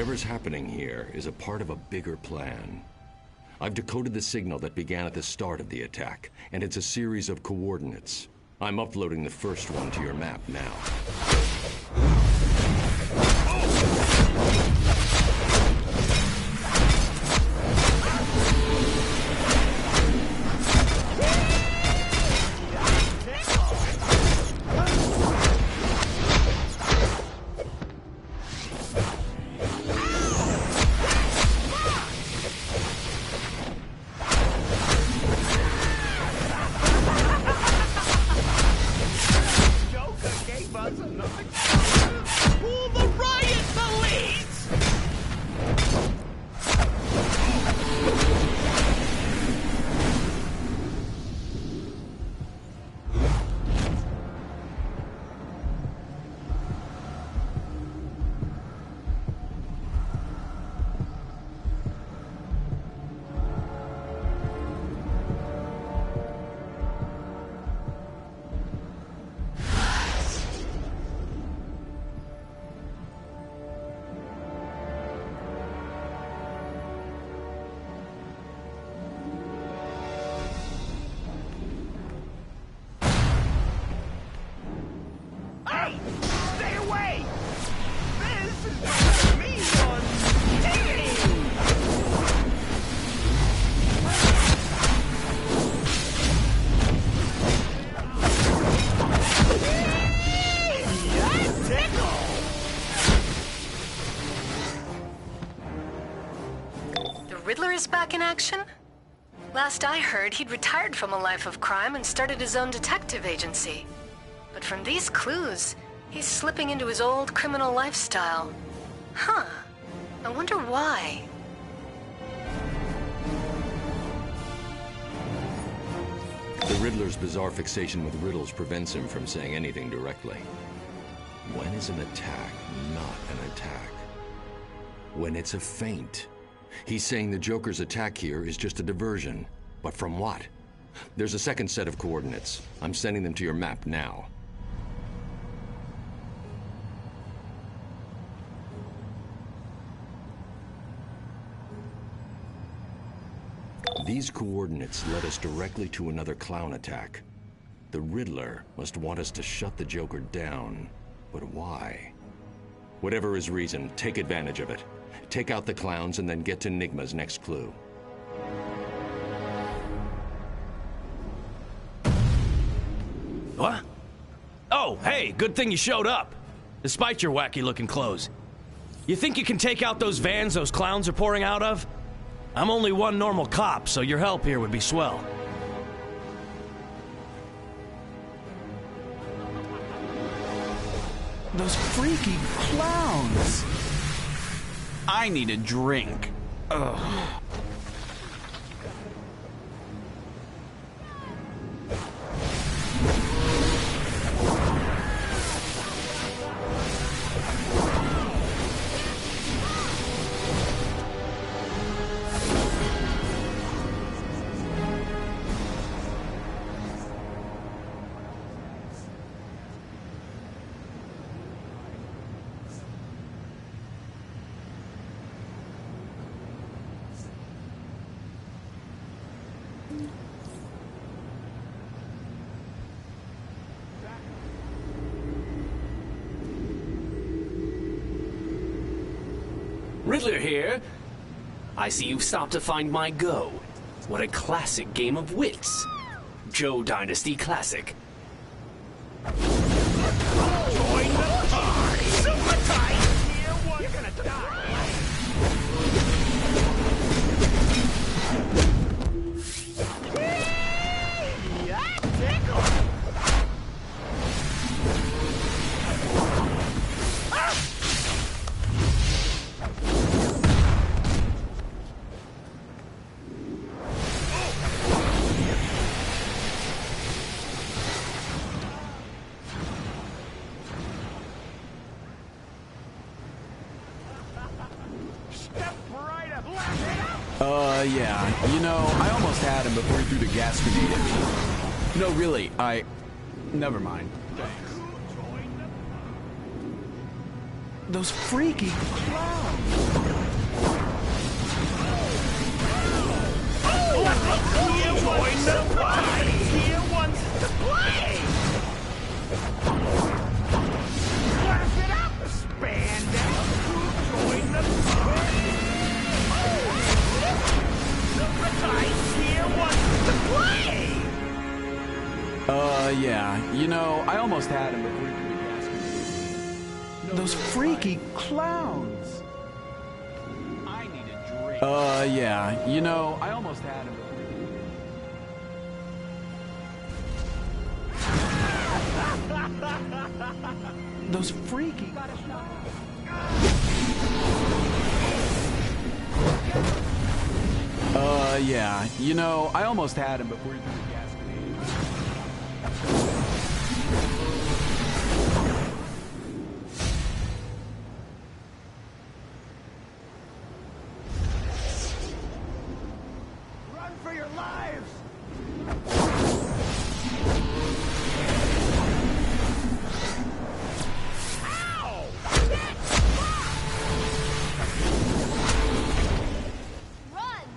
Whatever's happening here is a part of a bigger plan. I've decoded the signal that began at the start of the attack, and it's a series of coordinates. I'm uploading the first one to your map now. Back in action? Last I heard, he'd retired from a life of crime and started his own detective agency. But from these clues, he's slipping into his old criminal lifestyle. Huh. I wonder why. The Riddler's bizarre fixation with riddles prevents him from saying anything directly. When is an attack not an attack? When it's a feint. He's saying the Joker's attack here is just a diversion. But from what? There's a second set of coordinates. I'm sending them to your map now. These coordinates led us directly to another clown attack. The Riddler must want us to shut the Joker down. But why? Whatever his reason, take advantage of it. Take out the clowns and then get to Nigma's next clue. What? Oh, hey, good thing you showed up. Despite your wacky-looking clothes. You think you can take out those vans those clowns are pouring out of? I'm only one normal cop, so your help here would be swell. Those freaky clowns! I need a drink. Ugh. Riddler here. I see you've stopped to find my Go. What a classic game of wits. Joe Dynasty Classic. Join the party! Super tight! You're gonna die! Yeah, you know, I almost had him before he threw the gas grenade at me. No, really, never mind. Thanks. Those freaky clowns. Join the party! Here wants to play! Clap it up, spandex! Join the party! Super Guys here wants to play! Yeah. You know, I almost had him before he threw the gas grenade. Those freaky clowns. I need a drink. Yeah. You know, I almost had him before those freaky. Yeah. You know, I almost had him before he threw the gas grenade. Run for your lives! Ow! Run!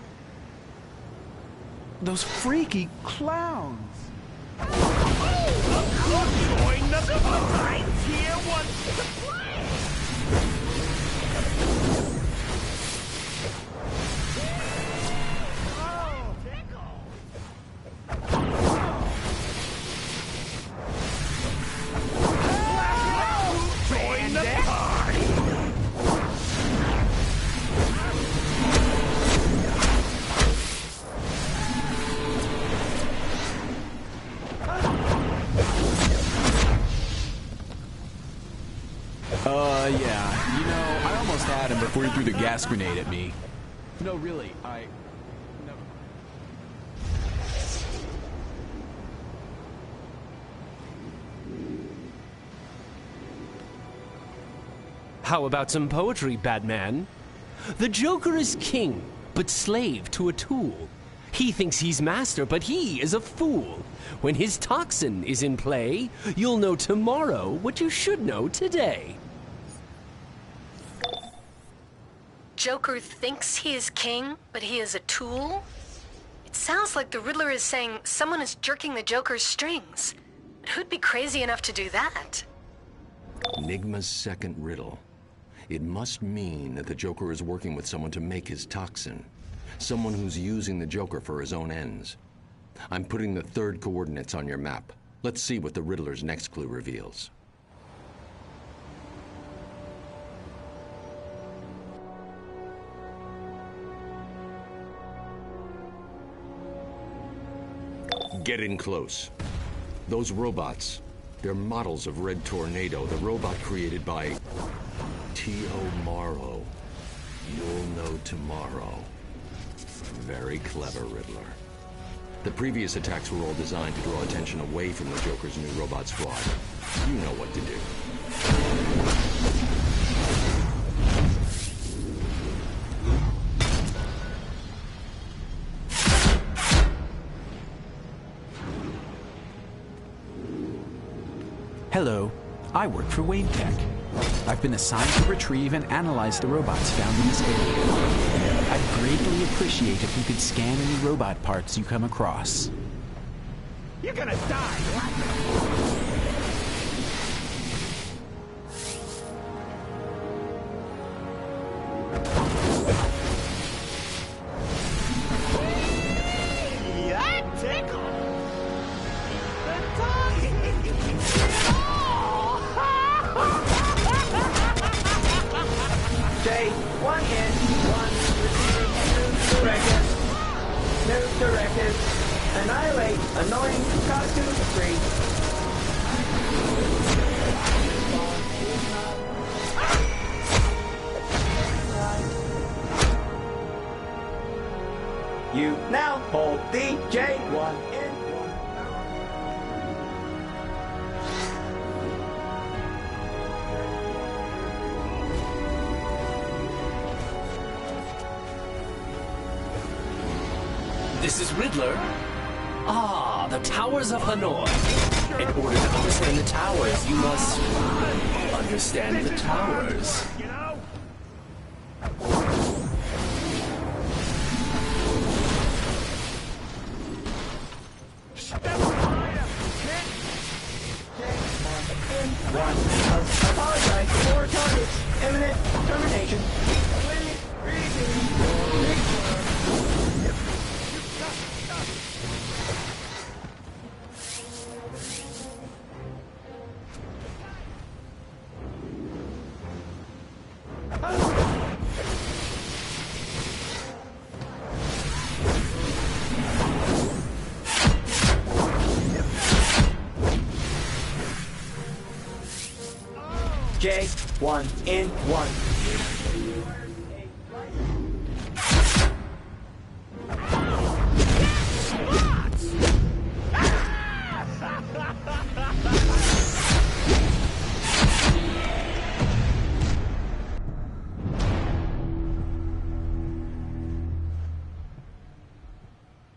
Those freaky clowns. Join the Guys here wants to play! Oh, tickle! Join the party! Yeah. You know, I almost had him before he threw the gas grenade at me. No, really, never. How about some poetry, Batman? The Joker is king, but slave to a tool. He thinks he's master, but he is a fool. When his toxin is in play, you'll know tomorrow what you should know today. Joker thinks he is king, but he is a tool? It sounds like the Riddler is saying someone is jerking the Joker's strings. But who'd be crazy enough to do that? Enigma's second riddle. It must mean that the Joker is working with someone to make his toxin. Someone who's using the Joker for his own ends. I'm putting the third coordinates on your map. Let's see what the Riddler's next clue reveals. Get in close. Those robots, they're models of Red Tornado, the robot created by T.O. Morrow. You'll know tomorrow. Very clever, Riddler. The previous attacks were all designed to draw attention away from the Joker's new robot squad. You know what to do. Hello, I work for Wayne Tech. I've been assigned to retrieve and analyze the robots found in this area. I'd greatly appreciate if you could scan any robot parts you come across. You're gonna die! That tickles! Jay, 1 hit, 1 receiving, 2 directives, 2 directives, annihilate, annoying, costume, 3. You now hold the J1 in. This is Riddler. Ah, the Towers of Hanoi. In order to understand the towers, you must understand the towers. You know? Step higher, kid! One. Apologize for targets. Imminent termination. J1 in 1.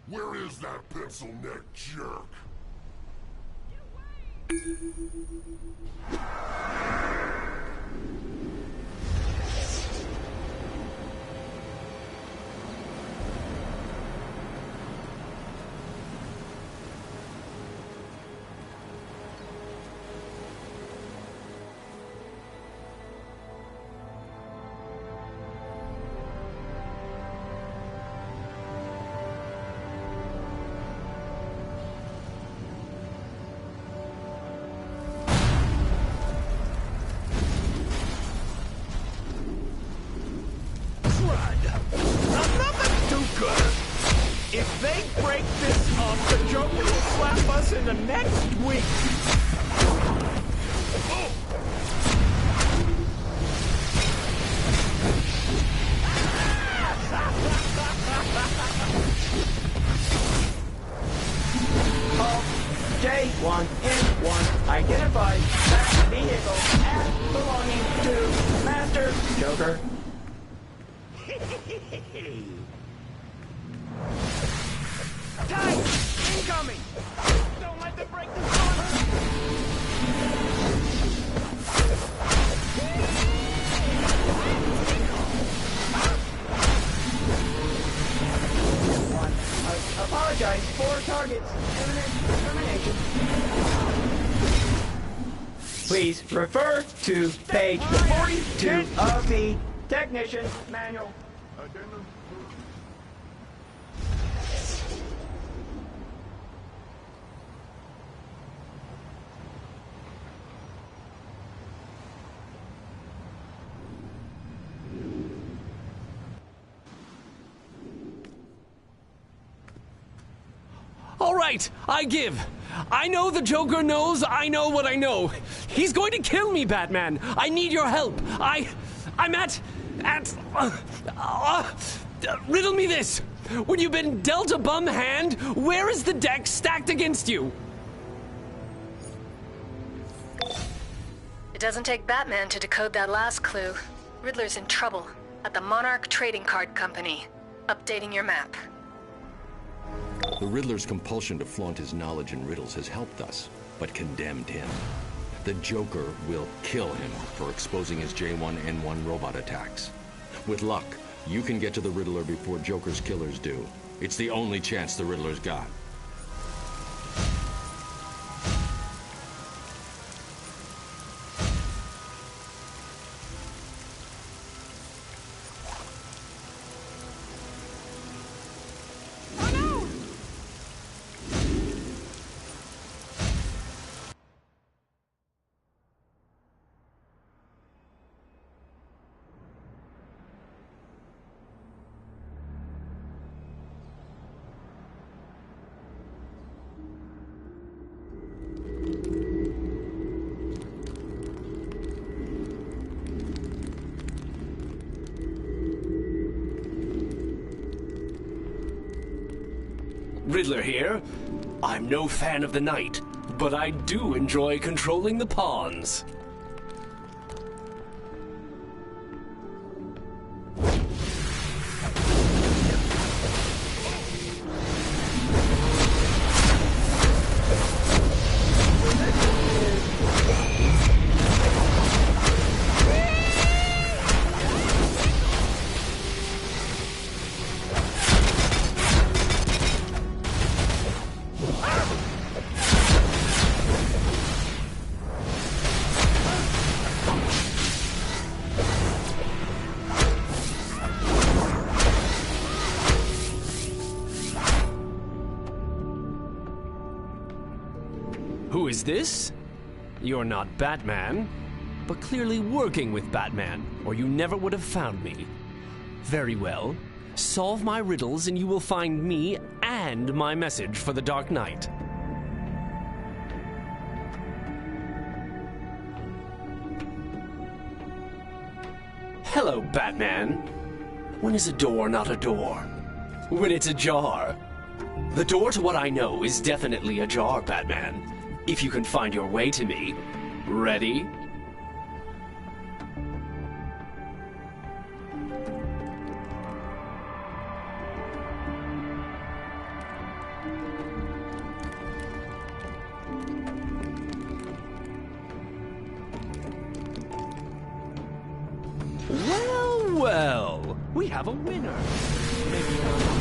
Where is that pencil-neck jerk? If they break this up, the Joker will slap us in the next week. J1 in 1. Identified that vehicle as belonging to Master Joker. Tight! Incoming! Don't let them break the door! Apologize for targets. Imminent termination. Please refer to page 42 of the Technician Manual. All right, I give. I know the Joker knows I know what I know. He's going to kill me, Batman. I need your help. I'm at, riddle me this. When you've been dealt a bum hand, where is the deck stacked against you? It doesn't take Batman to decode that last clue. Riddler's in trouble at the Monarch Trading Card Company. Updating your map. The Riddler's compulsion to flaunt his knowledge in riddles has helped us, but condemned him. The Joker will kill him for exposing his J1N1 robot attacks. With luck, you can get to the Riddler before Joker's killers do. It's the only chance the Riddler's got. Riddler here. I'm no fan of the night, but I do enjoy controlling the pawns. Who is this? You're not Batman, but clearly working with Batman, or you never would have found me. Very well. Solve my riddles and you will find me and my message for the Dark Knight. Hello, Batman. When is a door not a door? When it's ajar. The door to what I know is definitely ajar, Batman. If you can find your way to me. Ready? Well, well, we have a winner. Maybe not.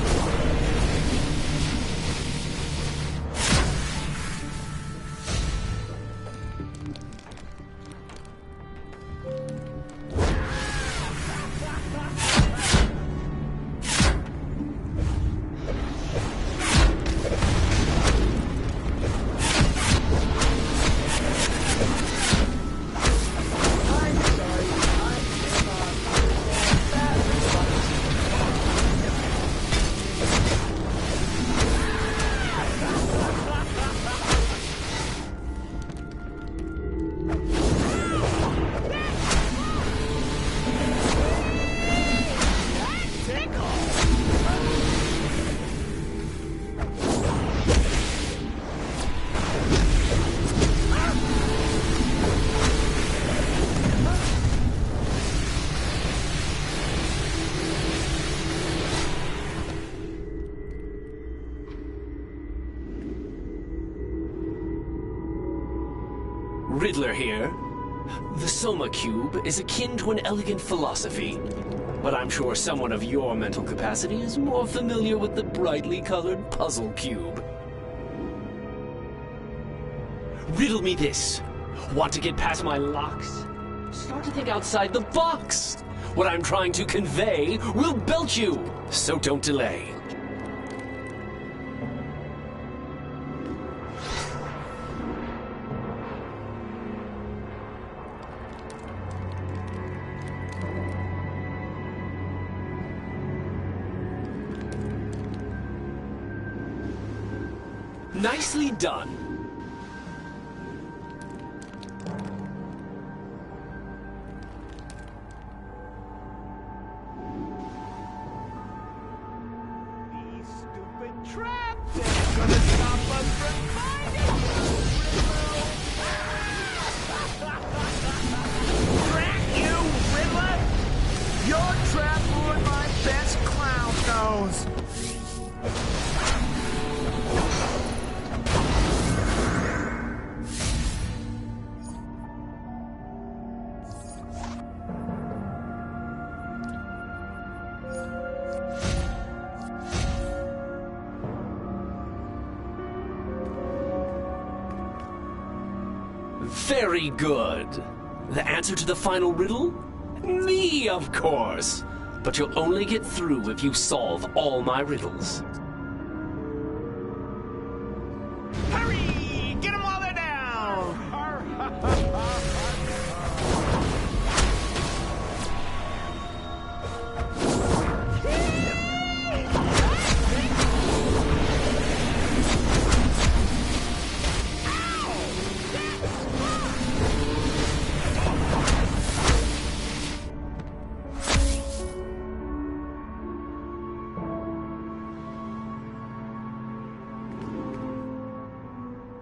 Riddler here. The Soma Cube is akin to an elegant philosophy, but I'm sure someone of your mental capacity is more familiar with the brightly colored Puzzle Cube. Riddle me this. Want to get past my locks? Start to think outside the box. What I'm trying to convey will belt you, so don't delay. Nicely done. These stupid traps ain't gonna stop us from finding you! Drat you, Riddler! Your trap ruined my best clown nose! Very good. The answer to the final riddle? Me, of course. But you'll only get through if you solve all my riddles. Hurry! Get them while they're down!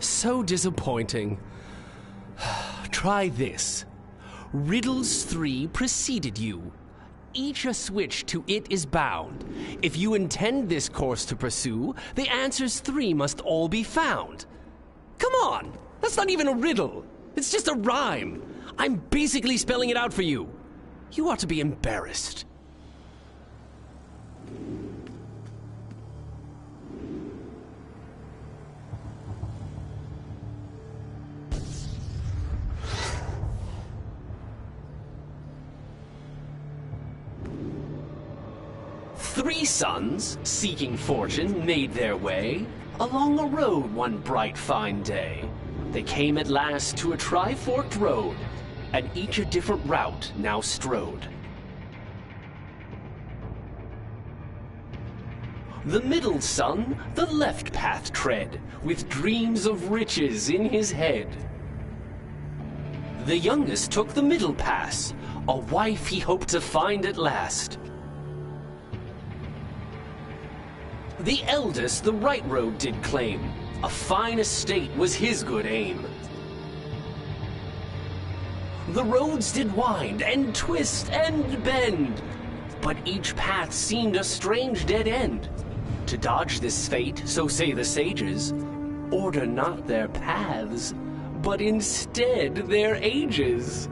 So disappointing. Try this. Riddles 3 preceded you. Each a switch to it is bound. If you intend this course to pursue, the answers 3 must all be found. Come on! That's not even a riddle. It's just a rhyme. I'm basically spelling it out for you. You ought to be embarrassed. Three sons, seeking fortune, made their way along a road one bright fine day. They came at last to a tri-forked road, and each a different route now strode. The middle son the left path tread, with dreams of riches in his head. The youngest took the middle pass, a wife he hoped to find at last. The eldest the right road did claim, a fine estate was his good aim. The roads did wind and twist and bend, but each path seemed a strange dead end. To dodge this fate, so say the sages, order not their paths, but instead their ages.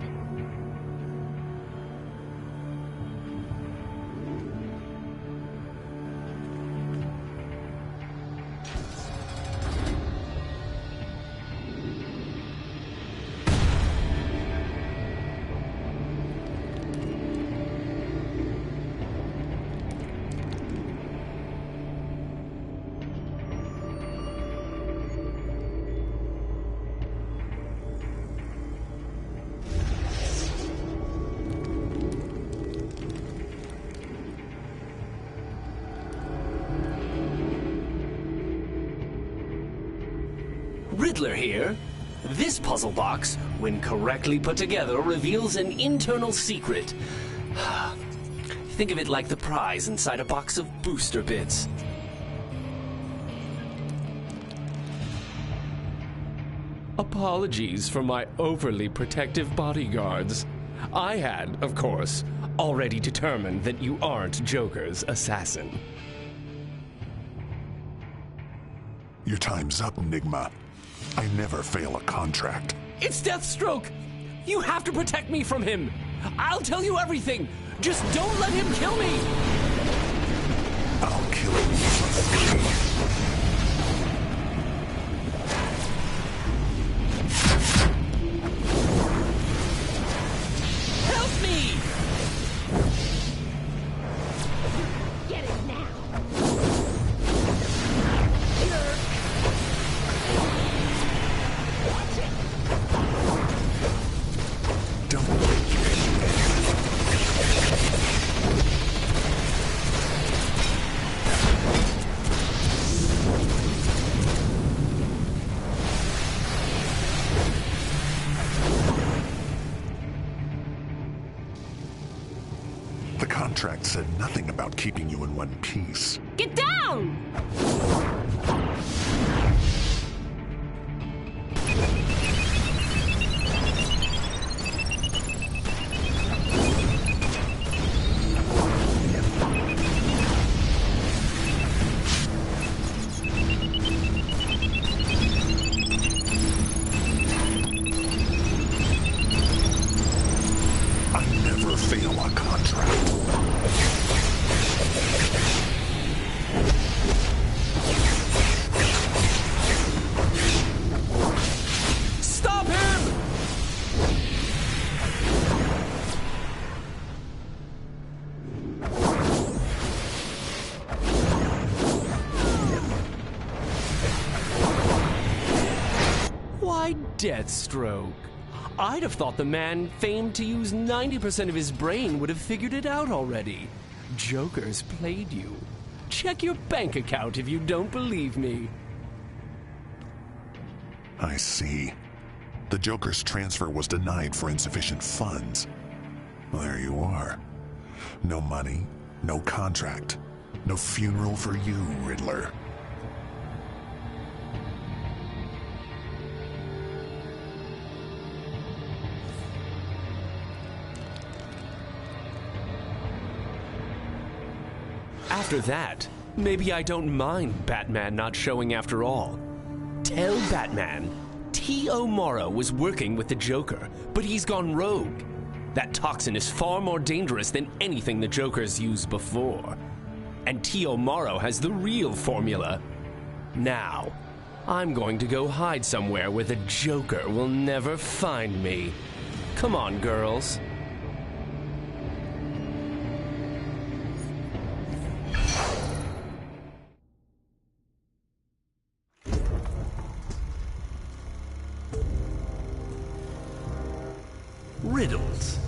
Riddler here. This puzzle box, when correctly put together, reveals an internal secret. Think of it like the prize inside a box of booster bits. Apologies for my overly protective bodyguards. I had, of course, already determined that you aren't Joker's assassin. Your time's up, Enigma. I never fail a contract. It's Deathstroke! You have to protect me from him! I'll tell you everything! Just don't let him kill me! I'll kill you for free. Help me! Get it now. The contract said nothing about keeping you in one piece. Get down! I never fail a contract. Stop him! Why, Deathstroke? I'd have thought the man famed to use 90% of his brain would have figured it out already. Joker's played you. Check your bank account if you don't believe me. I see. The Joker's transfer was denied for insufficient funds. Well, there you are. No money, no contract, no funeral for you, Riddler. After that, maybe I don't mind Batman not showing after all. Tell Batman T.O. Morrow was working with the Joker, but he's gone rogue. That toxin is far more dangerous than anything the Joker's used before. And T.O. Morrow has the real formula. Now, I'm going to go hide somewhere where the Joker will never find me. Come on, girls. riddles,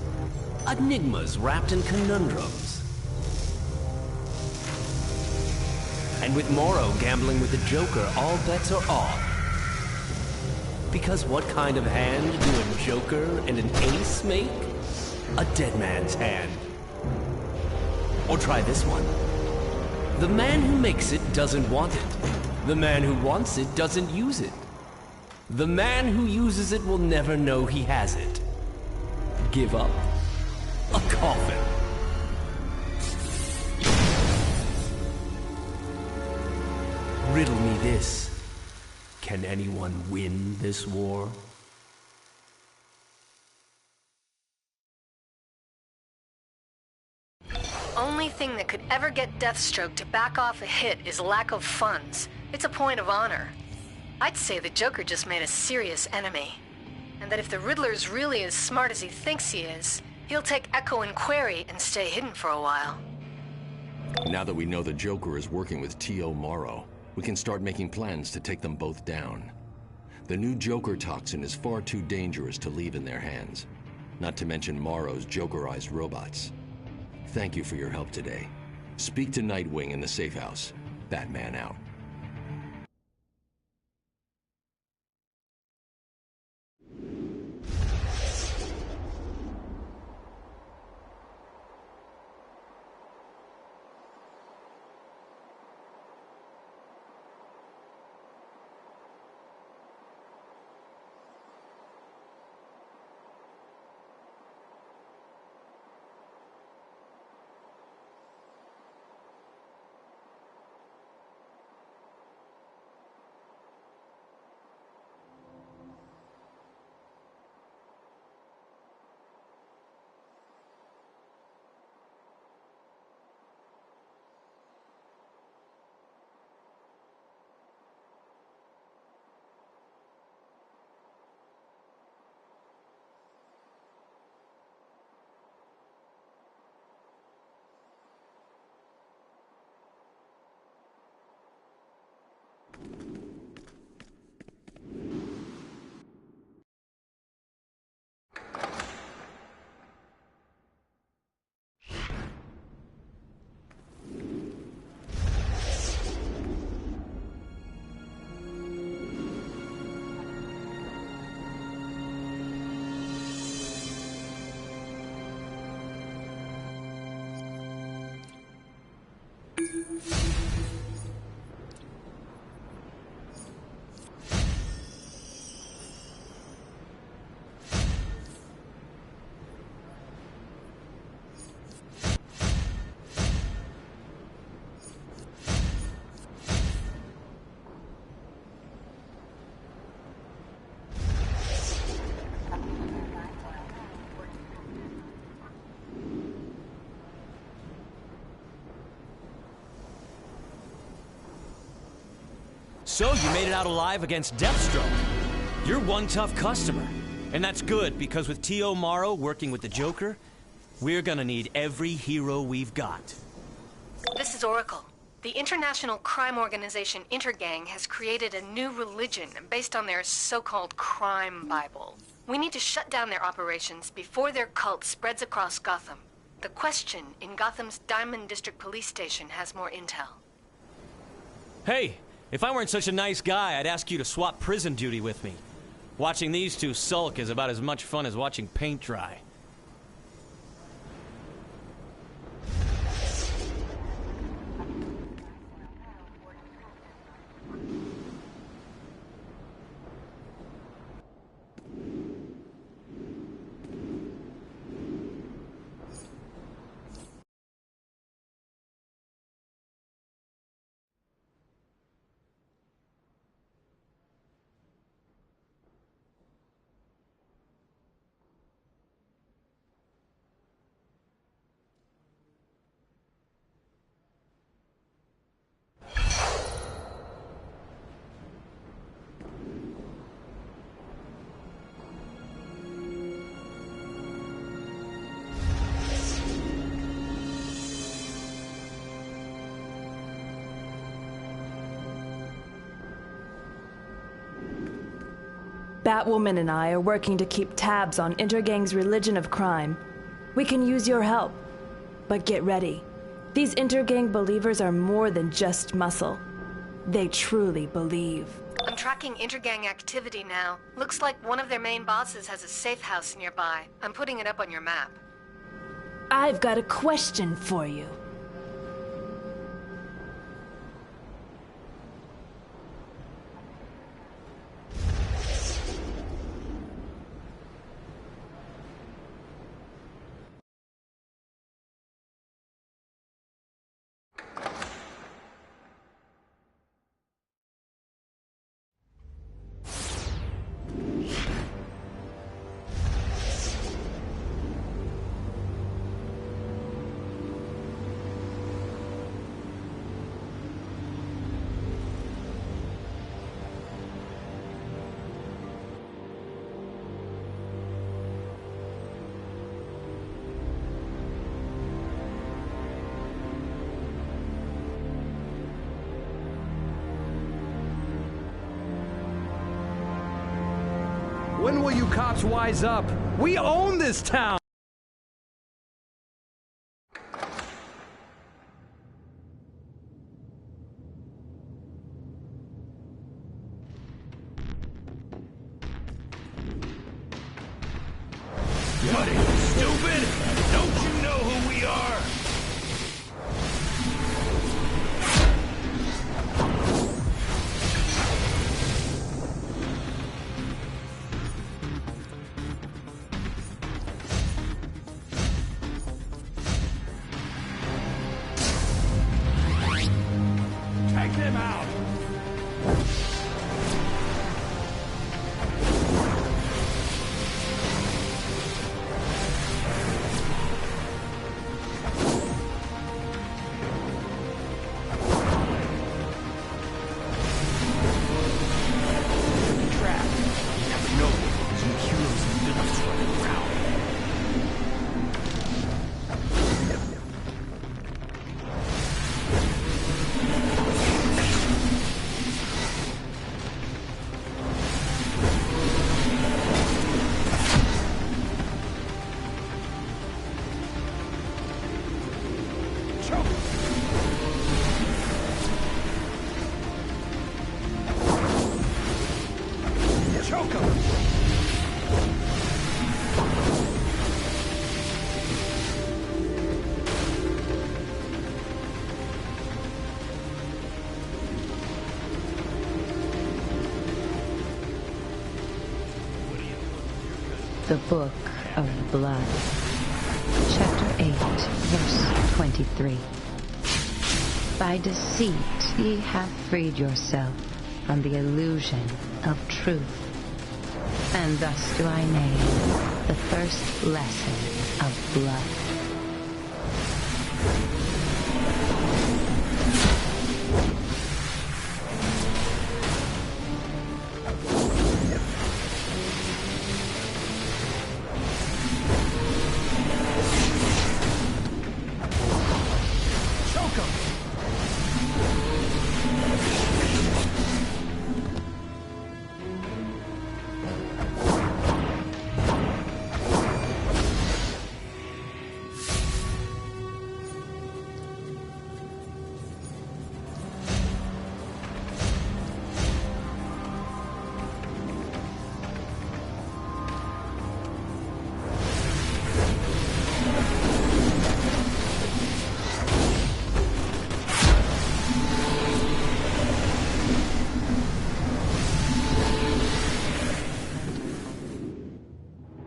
enigmas wrapped in conundrums. And with Morrow gambling with the Joker, all bets are off. Because what kind of hand do a Joker and an ace make? A dead man's hand. Or try this one. The man who makes it doesn't want it. The man who wants it doesn't use it. The man who uses it will never know he has it. Give up a coffin. Riddle me this. Can anyone win this war? Only thing that could ever get Deathstroke to back off a hit is lack of funds. It's a point of honor. I'd say the Joker just made a serious enemy. And that if the Riddler's really as smart as he thinks he is, he'll take Echo and Query and stay hidden for a while. Now that we know the Joker is working with T.O. Morrow, we can start making plans to take them both down. The new Joker toxin is far too dangerous to leave in their hands, not to mention Morrow's Jokerized robots. Thank you for your help today. Speak to Nightwing in the safe house. Batman out. So you made it out alive against Deathstroke. You're one tough customer. And that's good, because with T.O. Morrow working with the Joker, we're gonna need every hero we've got. This is Oracle. The international crime organization Intergang has created a new religion based on their so-called crime Bible. We need to shut down their operations before their cult spreads across Gotham. The Question in Gotham's Diamond District Police Station has more intel. Hey, if I weren't such a nice guy, I'd ask you to swap prison duty with me. Watching these two sulk is about as much fun as watching paint dry. Batwoman and I are working to keep tabs on Intergang's religion of crime. We can use your help. But get ready. These Intergang believers are more than just muscle. They truly believe. I'm tracking Intergang activity now. Looks like one of their main bosses has a safe house nearby. I'm putting it up on your map. I've got a question for you. When will you cops wise up? We own this town! What are you, stupid? Don't you know who we are? Take them out! The Book of Blood, Chapter 8, Verse 23. By deceit ye have freed yourself from the illusion of truth, and thus do I name the first lesson of blood.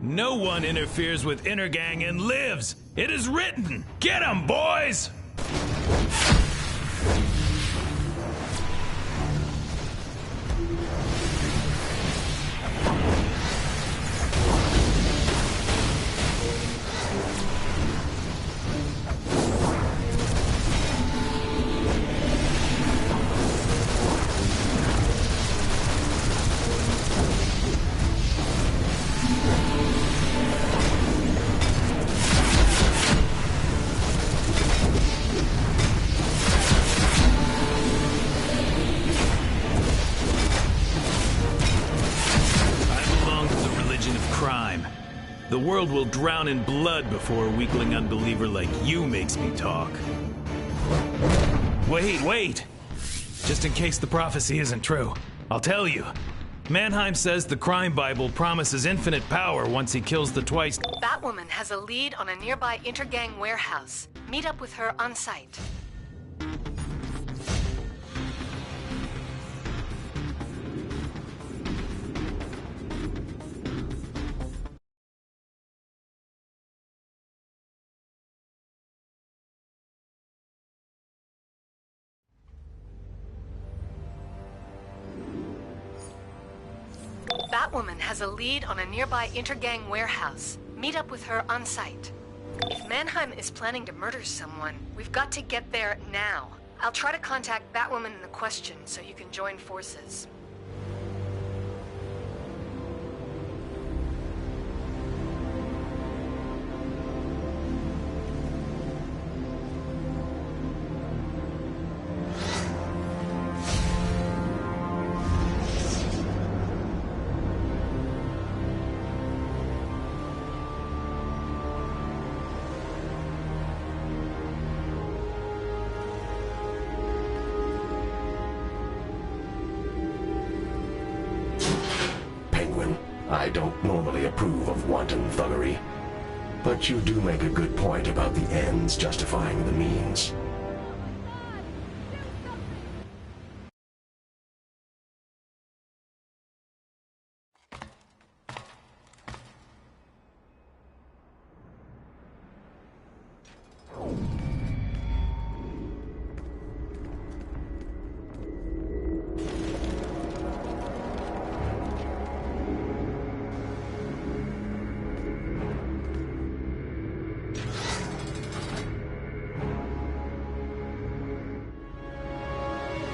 No one interferes with Intergang and lives! It is written! Get 'em, boys! crime. The world will drown in blood before a weakling unbeliever like you makes me talk. Wait! Just in case the prophecy isn't true, I'll tell you. Mannheim says the crime Bible promises infinite power once he kills the twice... Batwoman has a lead on a nearby intergang warehouse. Meet up with her on site. Batwoman has a lead on a nearby intergang warehouse. Meet up with her on site. If Mannheim is planning to murder someone, we've got to get there now. I'll try to contact Batwoman in the question so you can join forces. I don't normally approve of wanton thuggery, but you do make a good point about the ends justifying the means.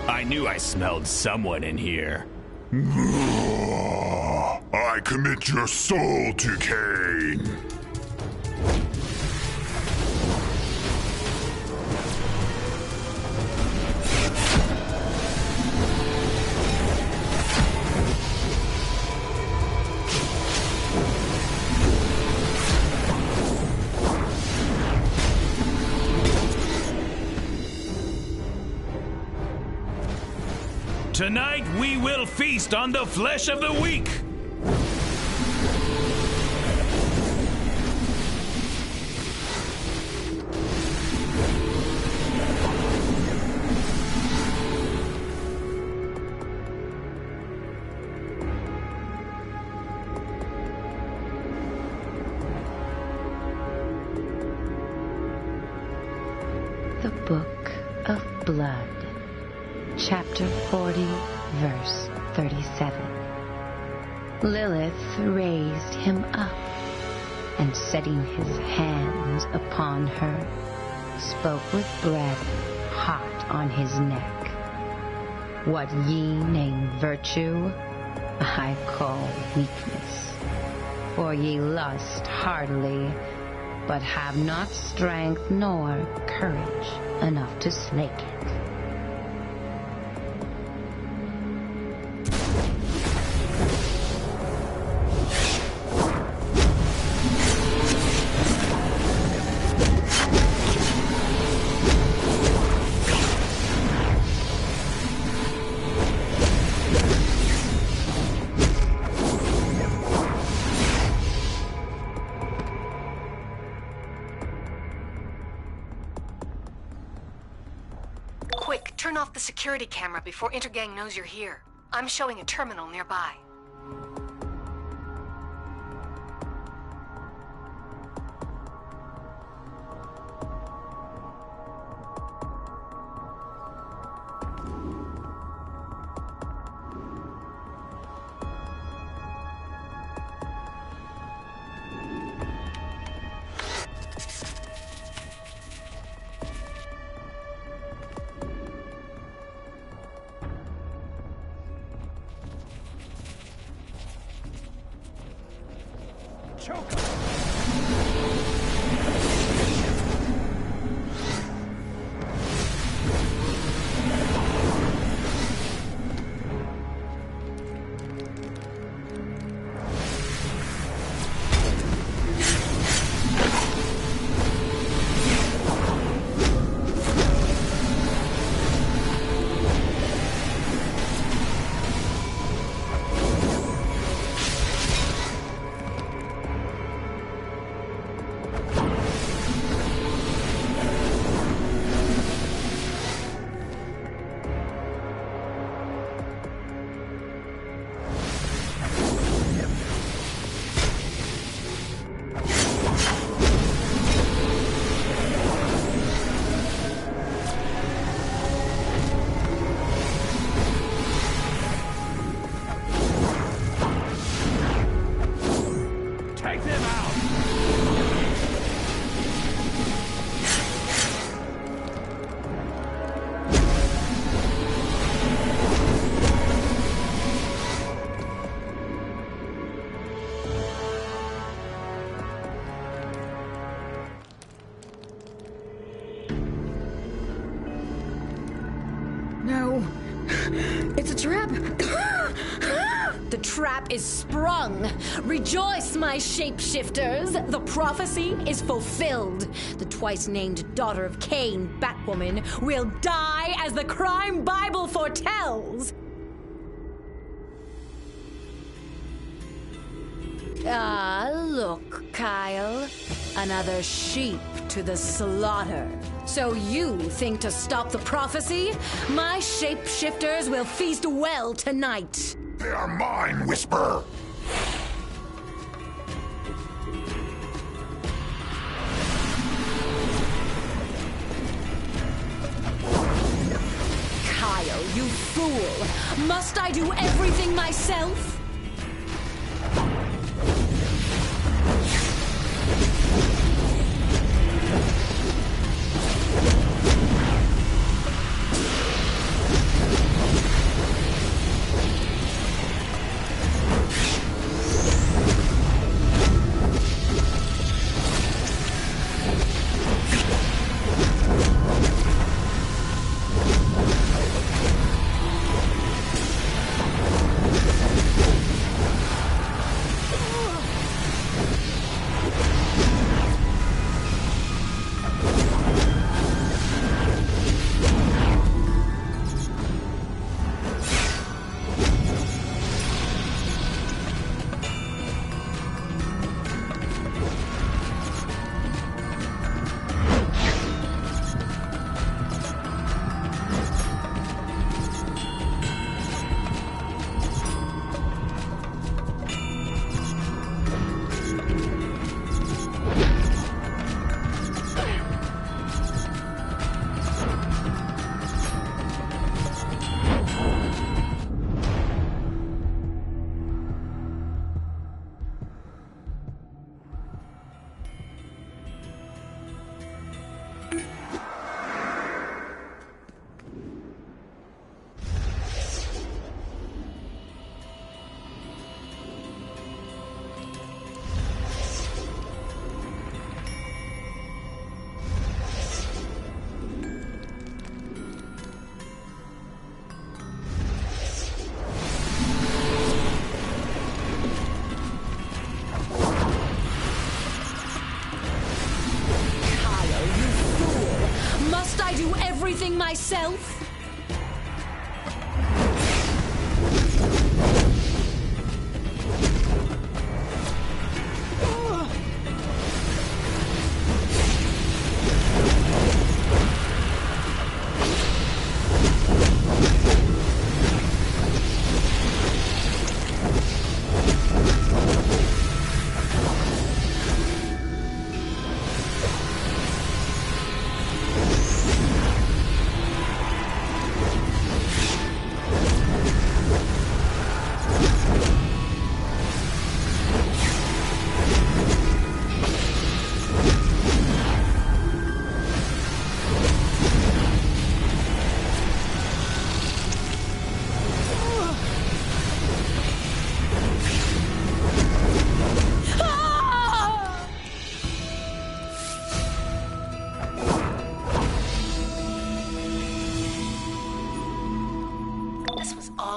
I knew I smelled someone in here. I commit your soul to Cain. Tonight we will feast on the flesh of the weak! The Book of Blood. Chapter 40, verse 37. Lilith raised him up, and setting his hands upon her, spoke with breath hot on his neck. What ye name virtue, I call weakness. For ye lust heartily, but have not strength nor courage enough to slake it. Quick, turn off the security camera before Intergang knows you're here. I'm showing a terminal nearby. Take them out! No. It's a trap. The trap is sprung. Rejoice, my shapeshifters. The prophecy is fulfilled. The twice-named daughter of Cain, Batwoman, will die as the crime Bible foretells. Ah, look, Kyle. Another sheep to the slaughter. So you think to stop the prophecy? My shapeshifters will feast well tonight. They are mine, Whisper! Kyle, you fool! Must I do everything myself? Everything myself?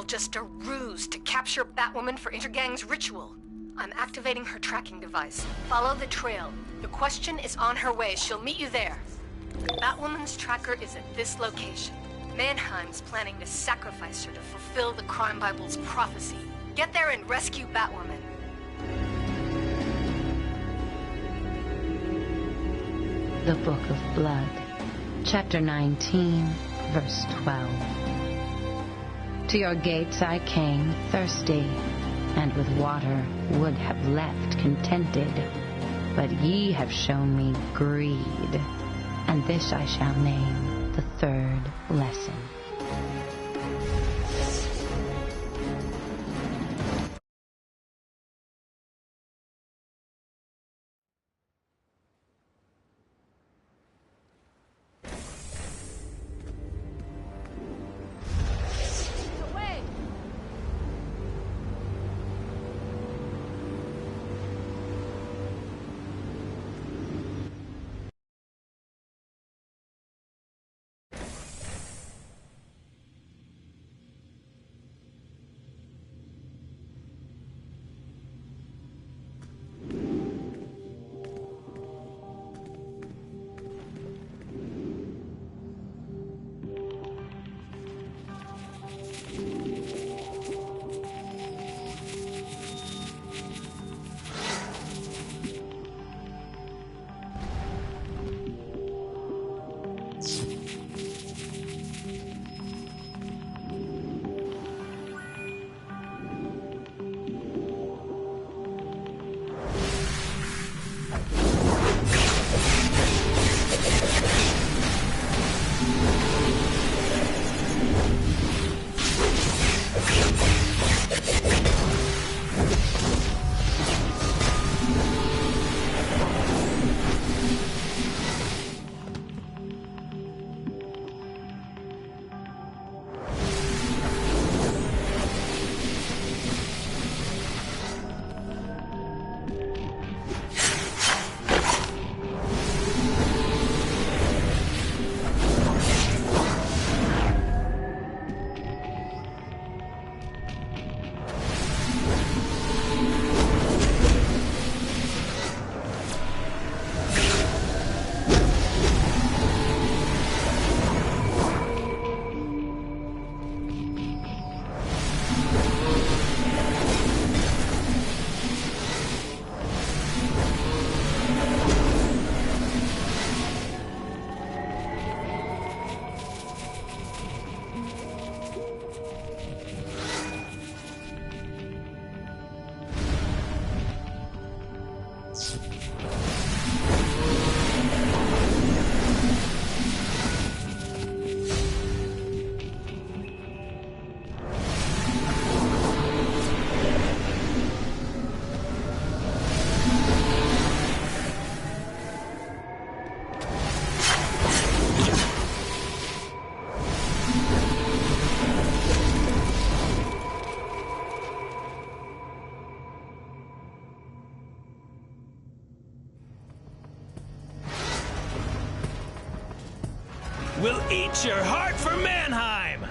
Just a ruse to capture Batwoman for Intergang's ritual. I'm activating her tracking device. Follow the trail. The question is on her way. She'll meet you there. Batwoman's tracker is at this location. Mannheim's planning to sacrifice her to fulfill the Crime Bible's prophecy. Get there and rescue Batwoman. The Book of Blood, Chapter 19, verse 12. To your gates I came, thirsty, and with water would have left contented. But ye have shown me greed, and this I shall name the third lesson. We'll eat your heart for Mannheim!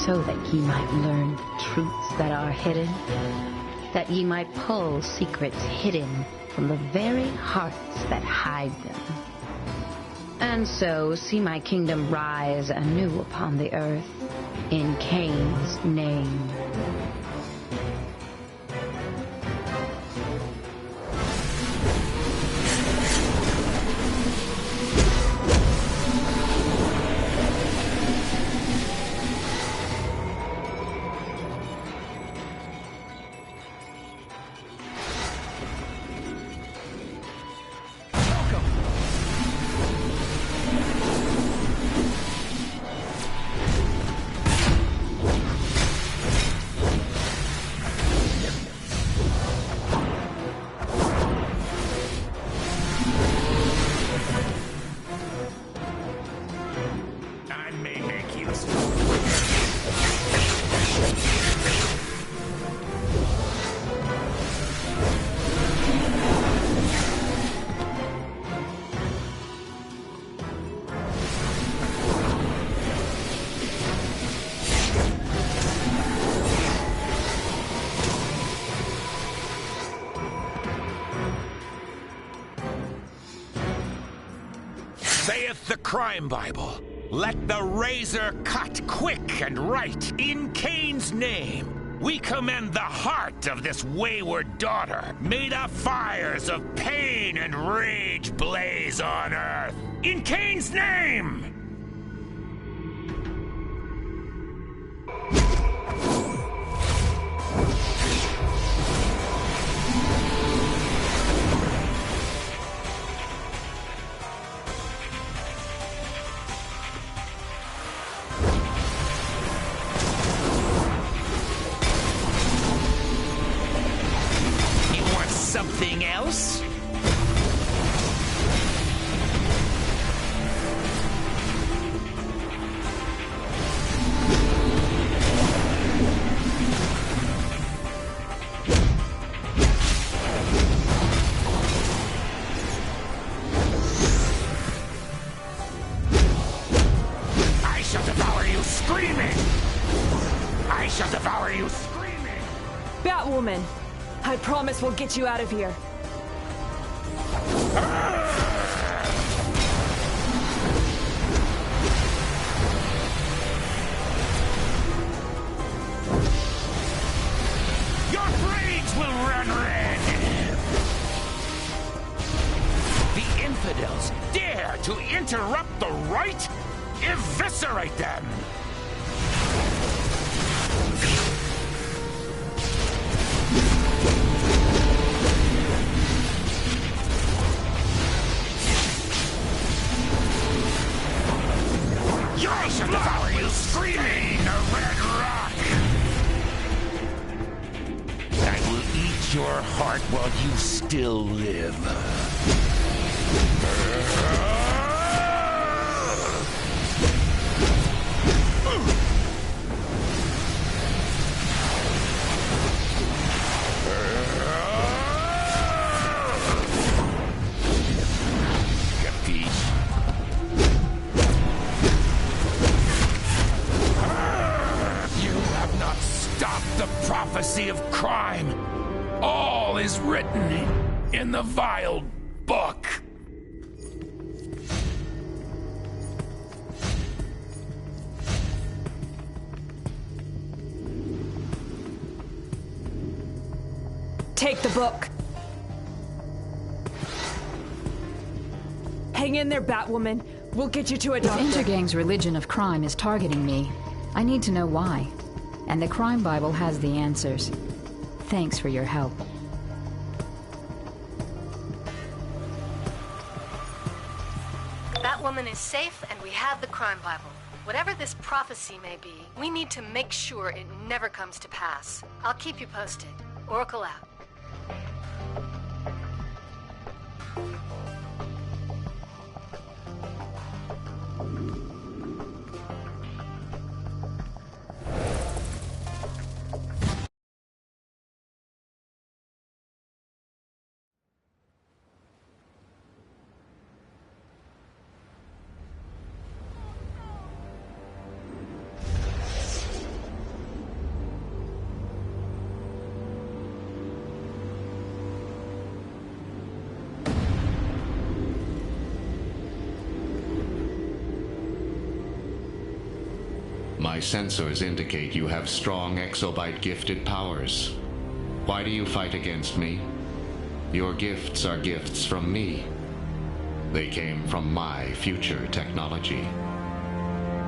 So that ye might learn the truths that are hidden, that ye might pull secrets hidden from the very hearts that hide them, and so see my kingdom rise anew upon the earth in Cain's name. Saith the Crime Bible, let the razor cut quick and right in Cain's name. We commend the heart of this wayward daughter. May the fires of pain and rage blaze on earth. In Cain's name! Something else? screaming! I shall devour you screaming! Batwoman, I promise we'll get you out of here. Your brains will run red! The infidels dare to interrupt the right? Eviscerate them! I shall devour you screaming, a red rock! I will eat your heart while you still live. The prophecy of crime. All is written in the vile book. Take the book. Hang in there, Batwoman. We'll get you to a doctor. If Intergang's religion of crime is targeting me, I need to know why. And the Crime Bible has the answers. Thanks for your help. Batwoman is safe, and we have the Crime Bible. Whatever this prophecy may be, we need to make sure it never comes to pass. I'll keep you posted. Oracle out. My sensors indicate you have strong exobyte-gifted powers. Why do you fight against me? Your gifts are gifts from me. They came from my future technology.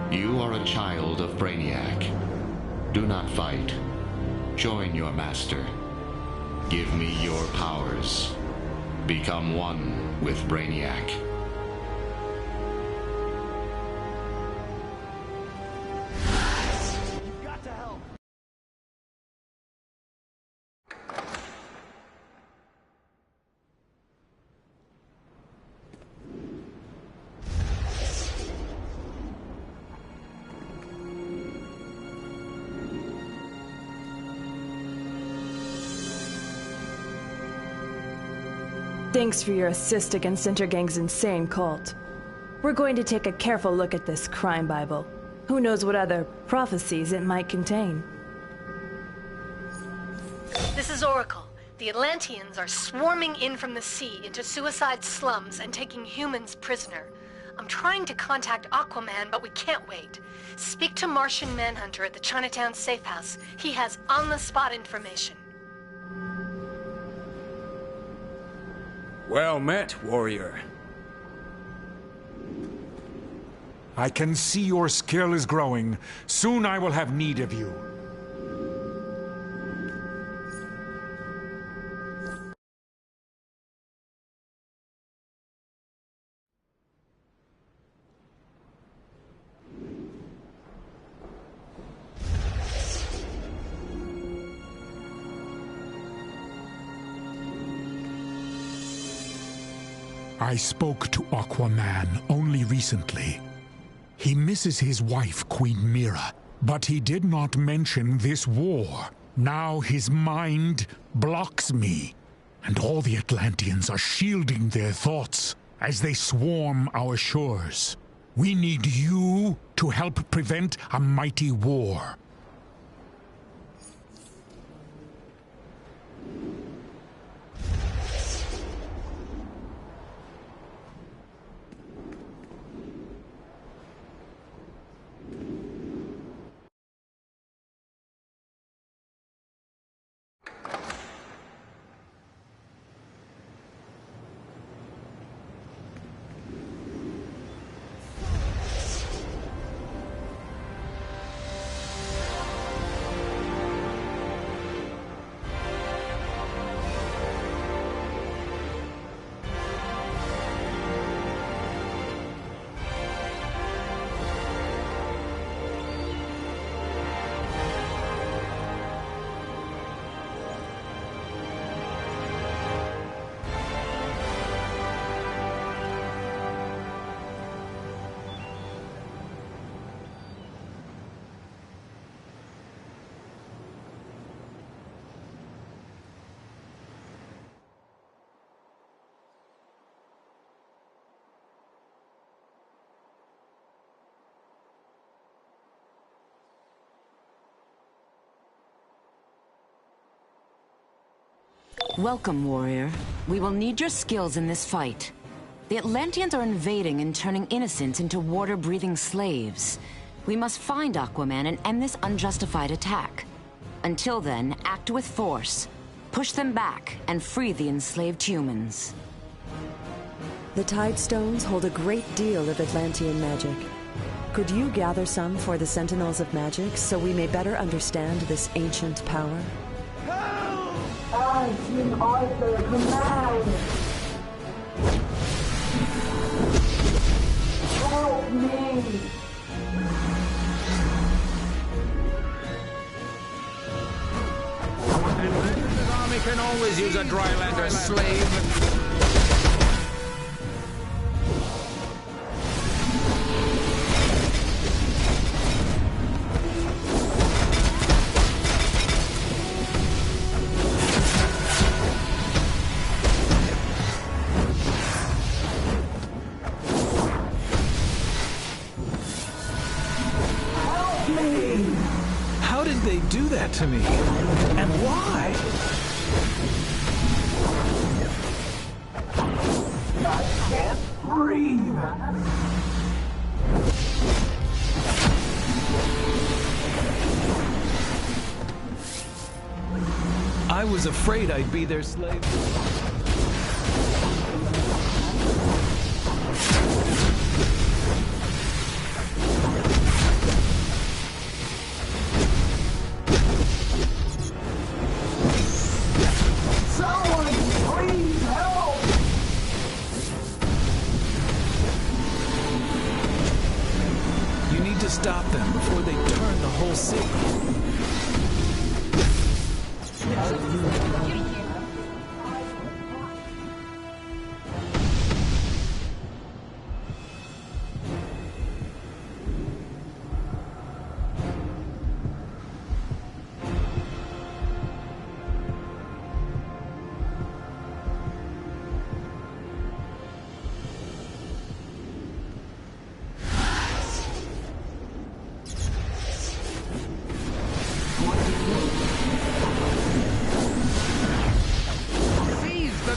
You are a child of Brainiac. Do not fight. Join your master. Give me your powers. Become one with Brainiac. Thanks for your assist against Intergang's insane cult. We're going to take a careful look at this Crime Bible. Who knows what other prophecies it might contain. This is Oracle. The Atlanteans are swarming in from the sea into suicide slums and taking humans prisoner. I'm trying to contact Aquaman, but we can't wait. Speak to Martian Manhunter at the Chinatown safe house. He has on-the-spot information. Well met, warrior. I can see your skill is growing. Soon I will have need of you. I spoke to Aquaman only recently. He misses his wife, Queen Mira, but he did not mention this war. Now his mind blocks me, and all the Atlanteans are shielding their thoughts as they swarm our shores. We need you to help prevent a mighty war. Welcome, warrior. We will need your skills in this fight. The Atlanteans are invading and turning innocents into water-breathing slaves. We must find Aquaman and end this unjustified attack. Until then, act with force. Push them back and free the enslaved humans. The Tide Stones hold a great deal of Atlantean magic. Could you gather some for the Sentinels of Magic so we may better understand this ancient power? I give Arthur command! Help me! The army can always use a Drylander slave. How did they do that to me? And why? I can't breathe! I was afraid I'd be their slave. Stop them before they turn the whole city.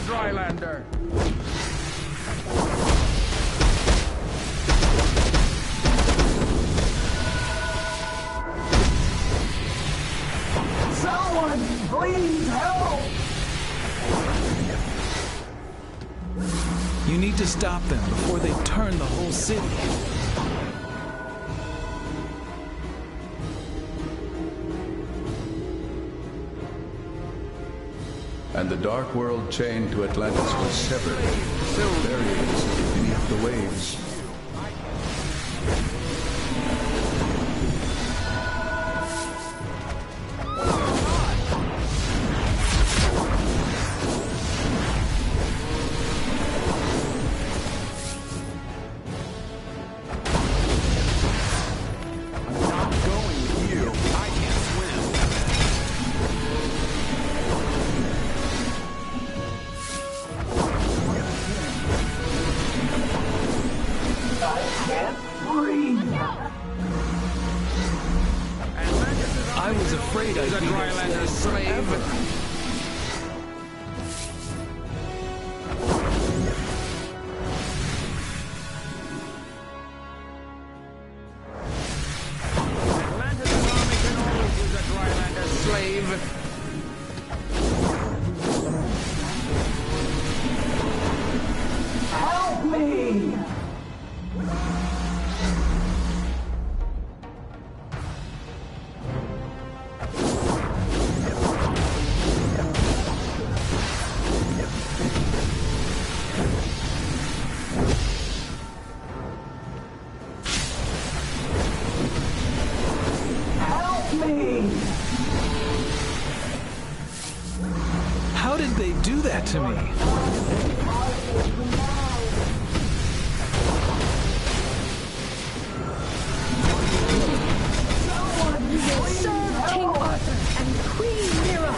Drylander. Someone, please help! You need to stop them before they turn the whole city. And the dark world chained to Atlantis was severed, buried beneath the waves. afraid I'd be their slave forever. Help me! Help me! How did they do that to me? Serve King Arthur and Queen Mira.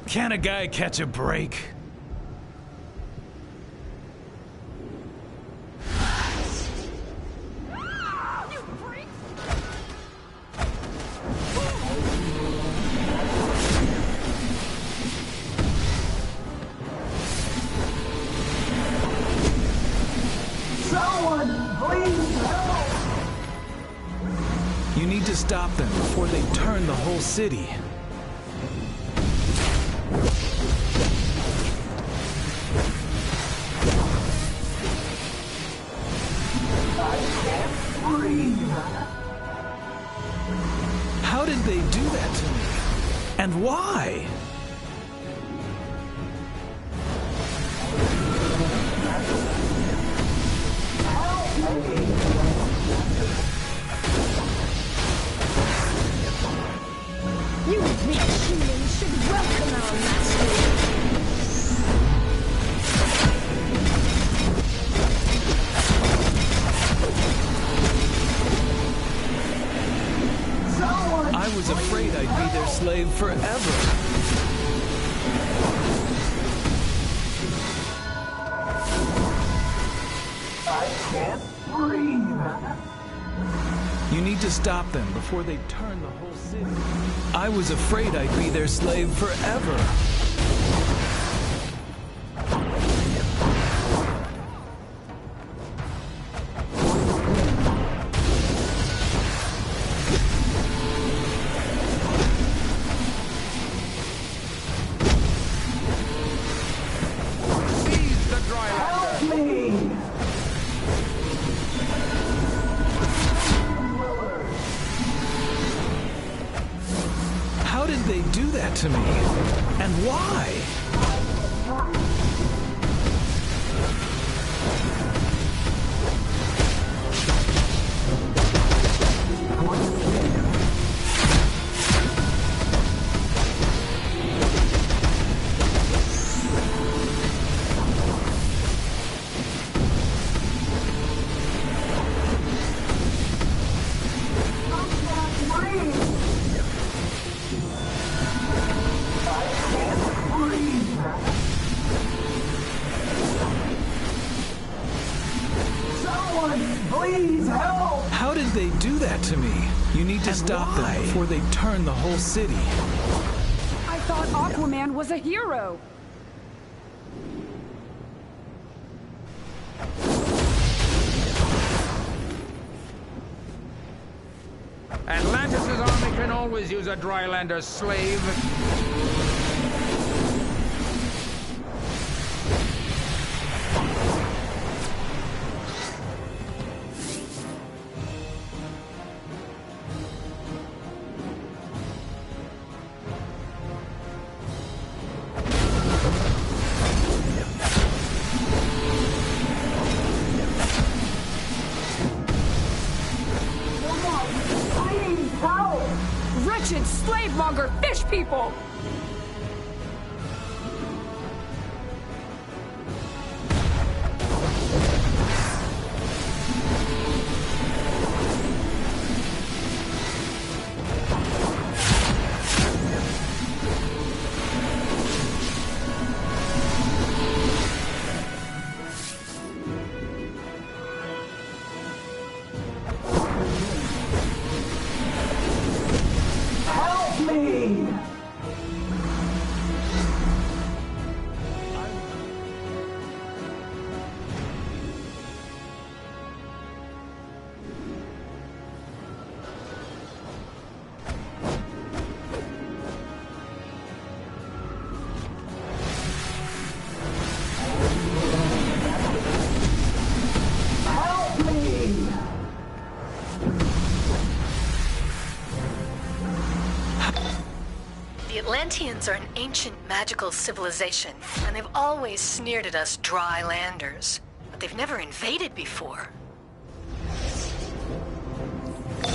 Can a guy catch a break? Someone, please help! You need to stop them before they turn the whole city. How did they do that to me? And why? You weak humans should welcome our master. I was afraid I'd be their slave forever. I can't breathe. You need to stop them before they turn the whole city. I was afraid I'd be their slave forever. How did they do that to me? And why? Please help! How did they do that to me? You need to stop them before they turn the whole city. I thought Aquaman was a hero. Atlantis' army can always use a Drylander's slave. longer fish people! The Atlanteans are an ancient magical civilization, and they've always sneered at us dry landers. But they've never invaded before.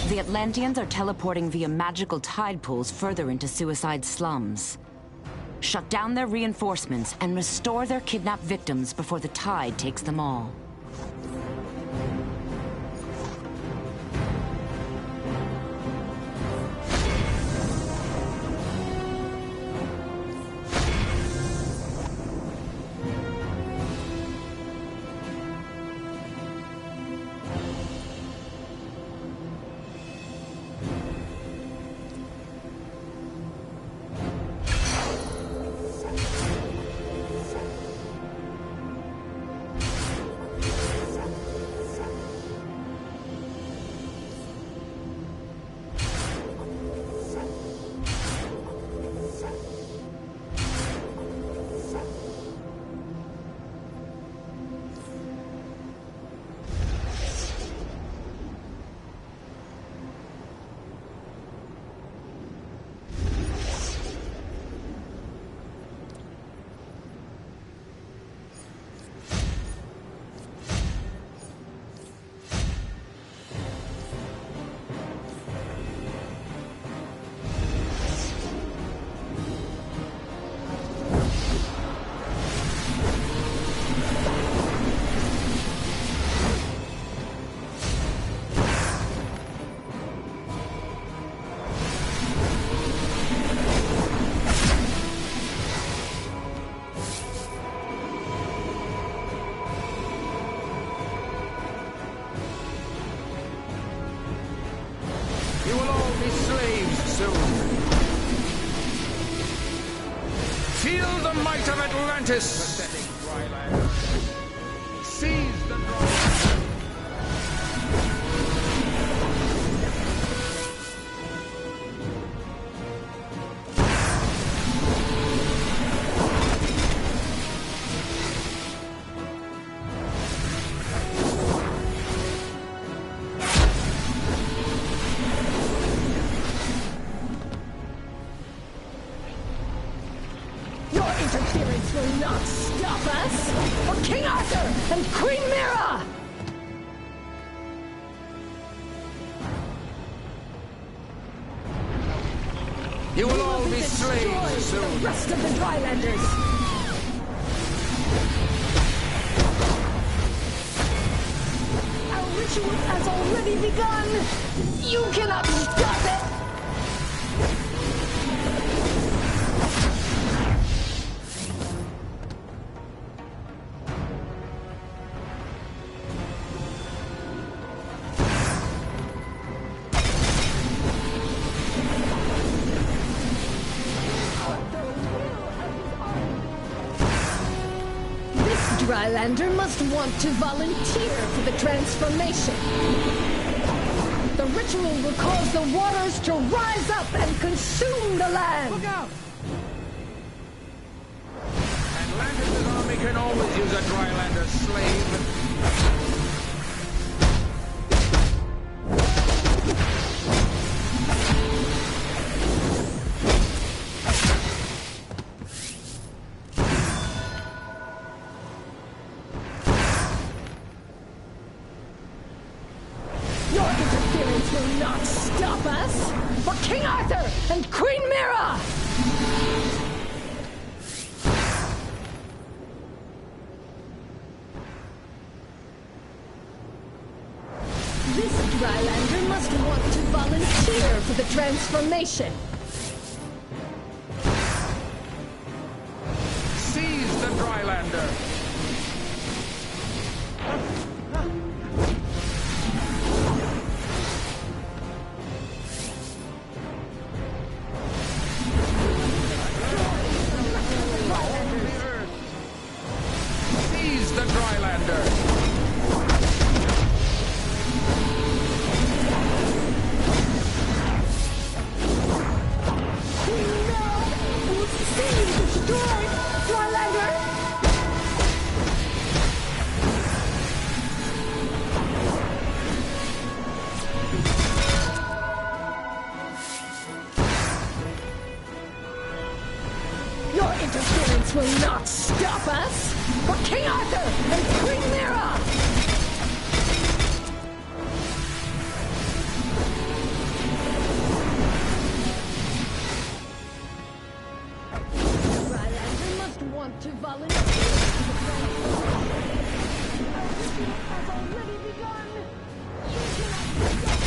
The Atlanteans are teleporting via magical tide pools further into Suicide slums. Shut down their reinforcements and restore their kidnapped victims before the tide takes them all. You will all be slaves soon. Feel the might of Atlantis. Seize the Interference will not stop us! For King Arthur and Queen Mira! You will all be slaves soon. The rest of the Drylanders! Our ritual has already begun! You cannot stop it! Drylander must want to volunteer for the transformation. The ritual will cause the waters to rise up and consume the land. Look out! Atlantis' army can always use a Drylander slave. Will not stop us! For King Arthur and Queen Mira! This Drylander must want to volunteer for the transformation. Seize the Drylander! Seize the Drylander! Your interference will not stop us! For King Arthur and Queen Mira! Drylander must want to volunteer for the transformation. Our ritual has already begun! You cannot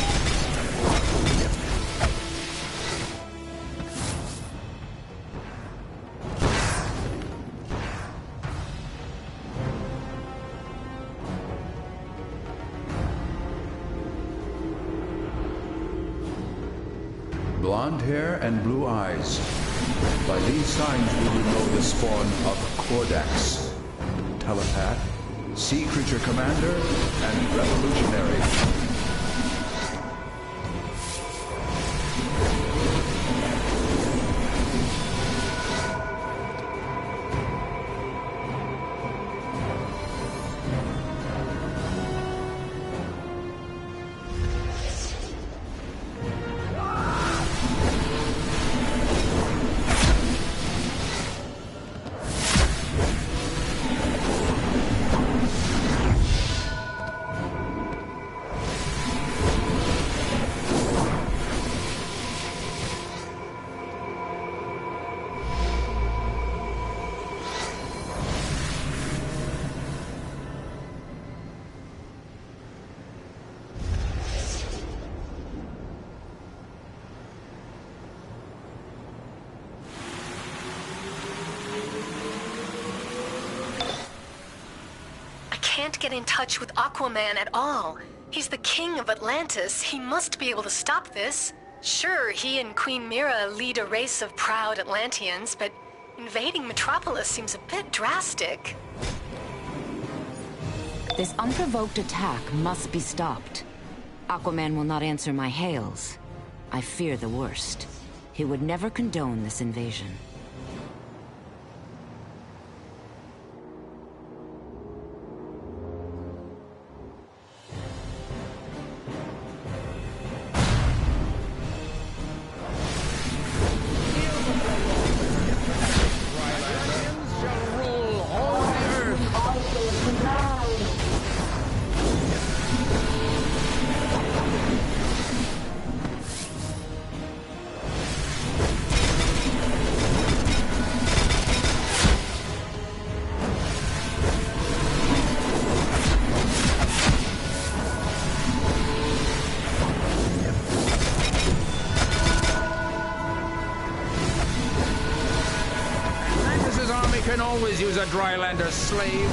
Blonde hair and blue eyes. By these signs we would know the spawn of Cordax, telepath, sea creature commander, and revolutionary. Can't get in touch with Aquaman at all. He's the king of Atlantis. He must be able to stop this. Sure, he and Queen Mira lead a race of proud Atlanteans, but invading Metropolis seems a bit drastic. This unprovoked attack must be stopped. Aquaman will not answer my hails. I fear the worst. He would never condone this invasion. Can always use a Drylander slave.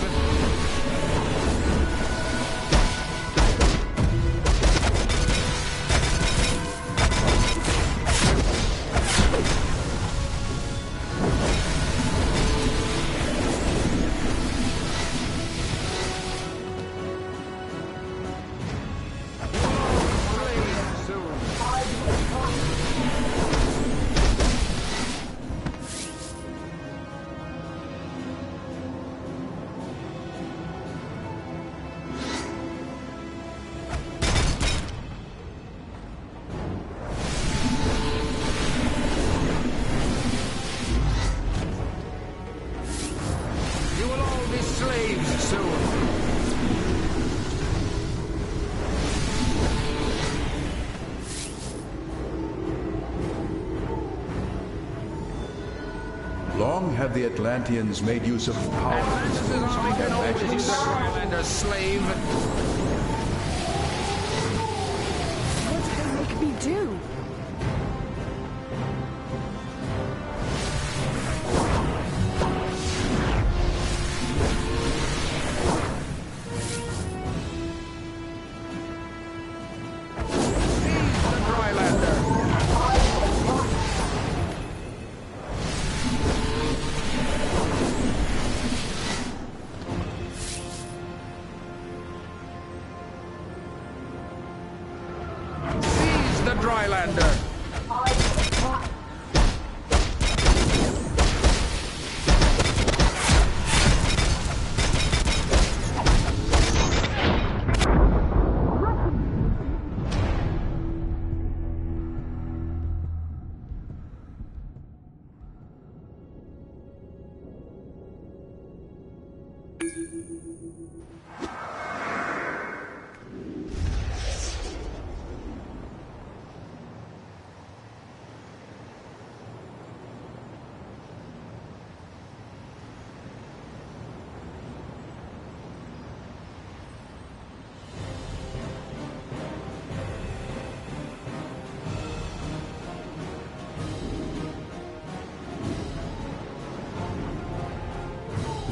the Atlanteans made use of power. Atlantis' army can always use a Drylander's slave. What did they make me do? Drylander.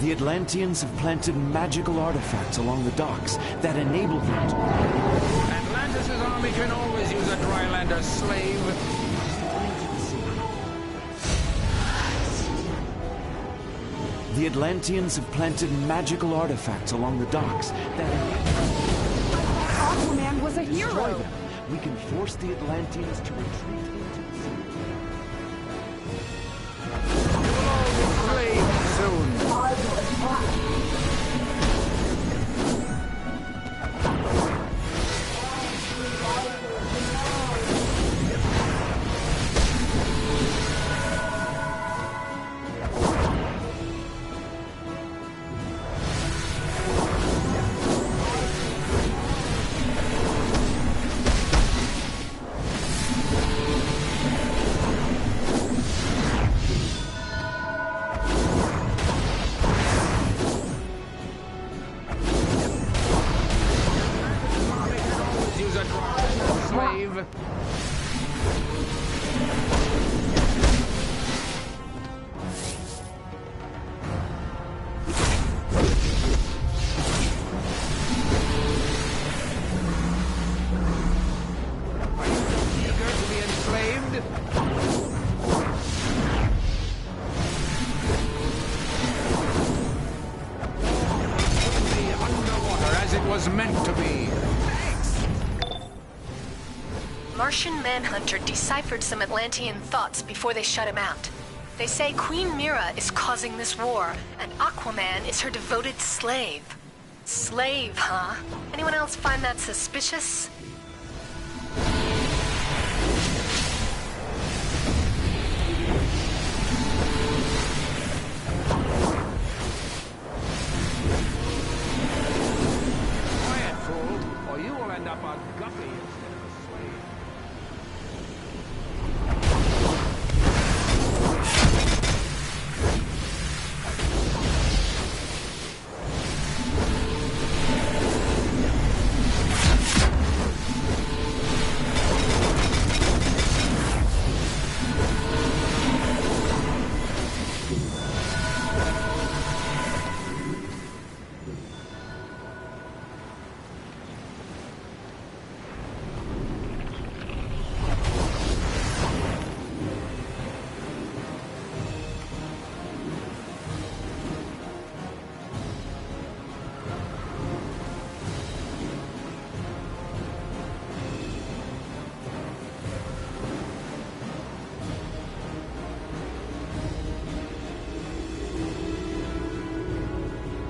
The Atlanteans have planted magical artifacts along the docks that enable them to... Atlantis' army can always use a Drylander slave. The Atlanteans have planted magical artifacts along the docks that... Aquaman was a hero! Destroy them. We can force the Atlanteans to retreat into the sea. Slave soon. Martian Manhunter deciphered some Atlantean thoughts before they shut him out. They say Queen Mira is causing this war, and Aquaman is her devoted slave. Slave, huh? Anyone else find that suspicious? Quiet, fool, or you will end up on Guppy instead of a slave.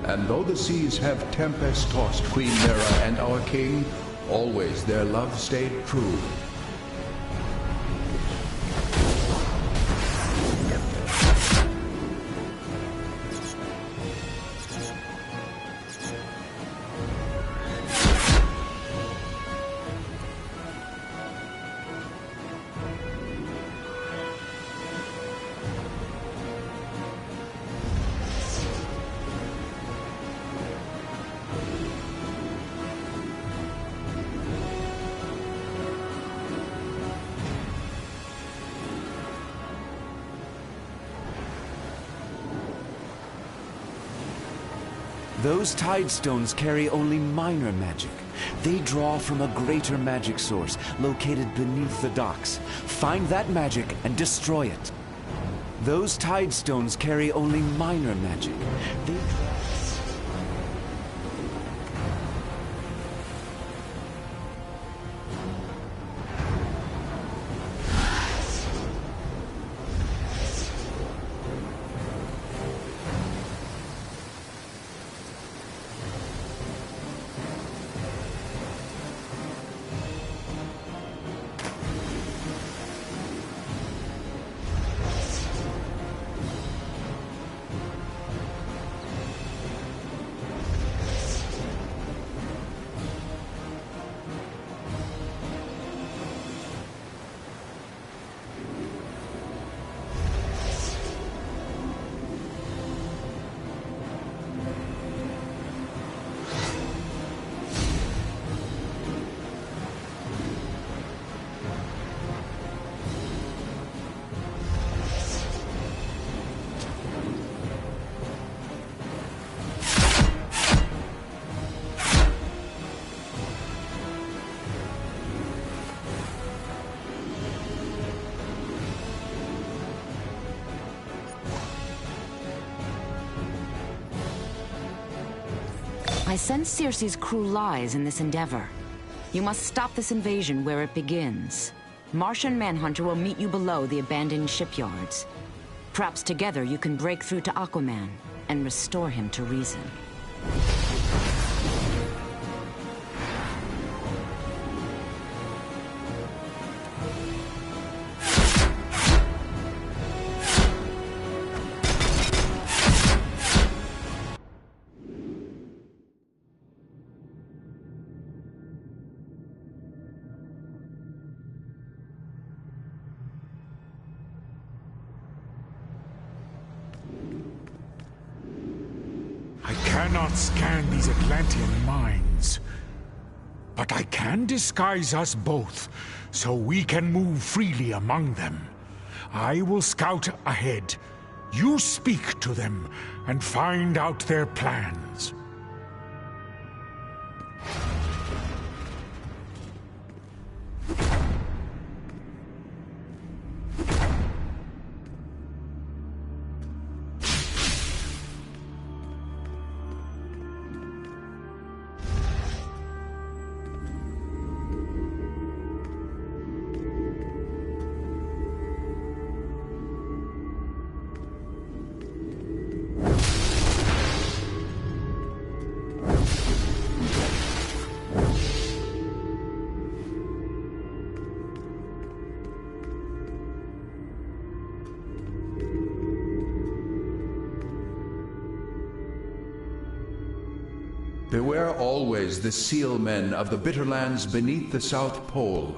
And though the seas have tempest-tossed Queen Mira and our king, always their love stayed true. Those tide stones carry only minor magic. They draw from a greater magic source located beneath the docks. Find that magic and destroy it. Those tide stones carry only minor magic. They I sense Circe's crew lies in this endeavor. You must stop this invasion where it begins. Martian Manhunter will meet you below the abandoned shipyards. Perhaps together you can break through to Aquaman and restore him to reason. I cannot scan these Atlantean minds, but I can disguise us both so we can move freely among them. I will scout ahead. You speak to them and find out their plans. Beware always the seal men of the bitter lands beneath the South Pole.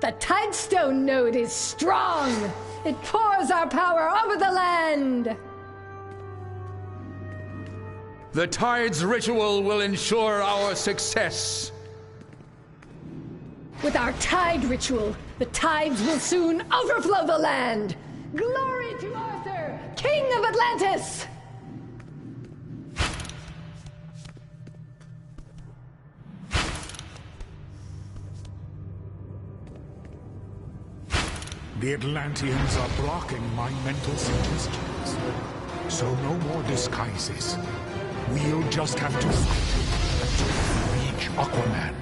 The Tidestone node is strong! It pours our power over the land! The Tides ritual will ensure our success. With our Tide ritual, the tides will soon overflow the land! Glory to Arthur, King of Atlantis! The Atlanteans are blocking my mental suggestions. So no more disguises. We'll just have to fight until we reach Aquaman.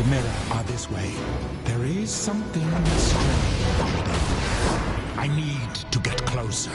and Mirror are this way. There is something strange. I need to get closer.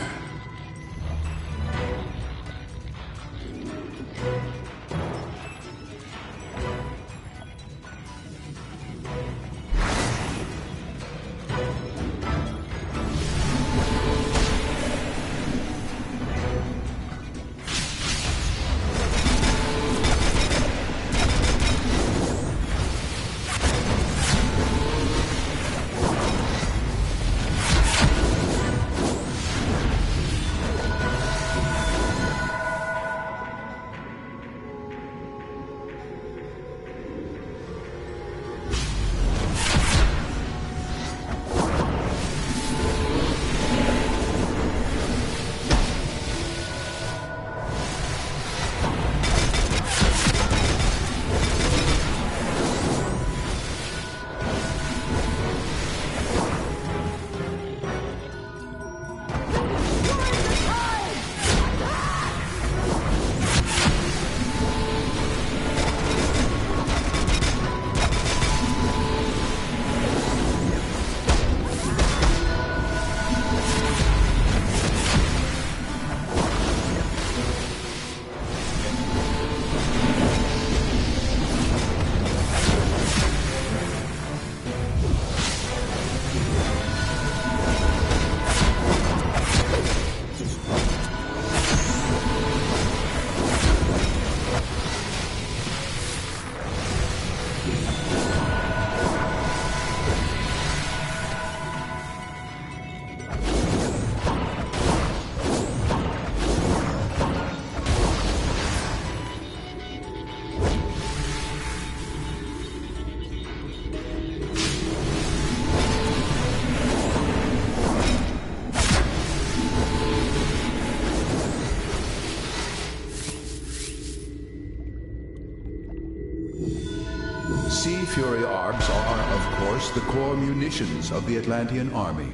Sea Fury Arbs are, of course, the core munitions of the Atlantean army.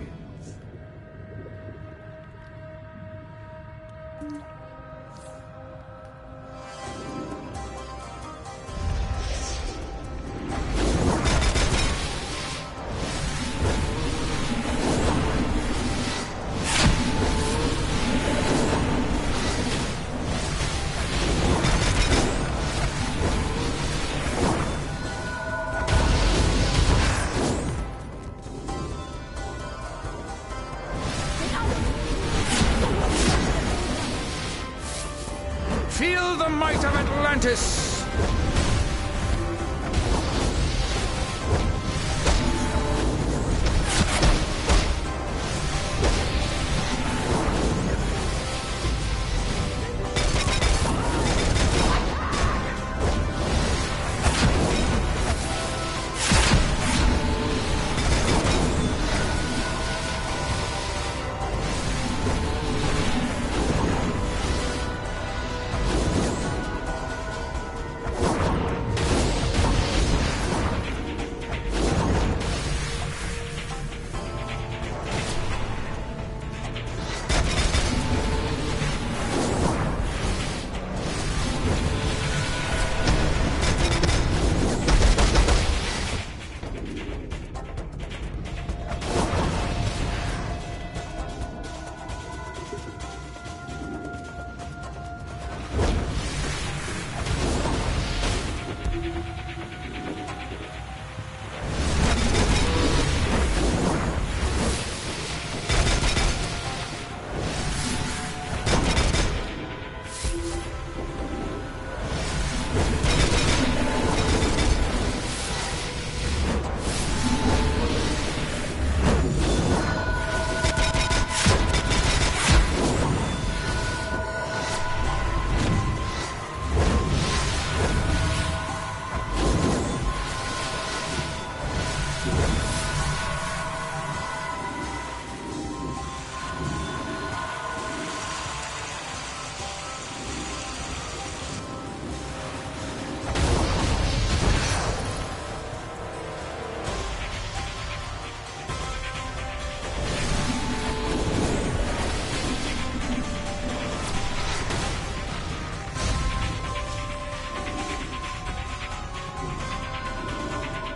Feel the might of Atlantis!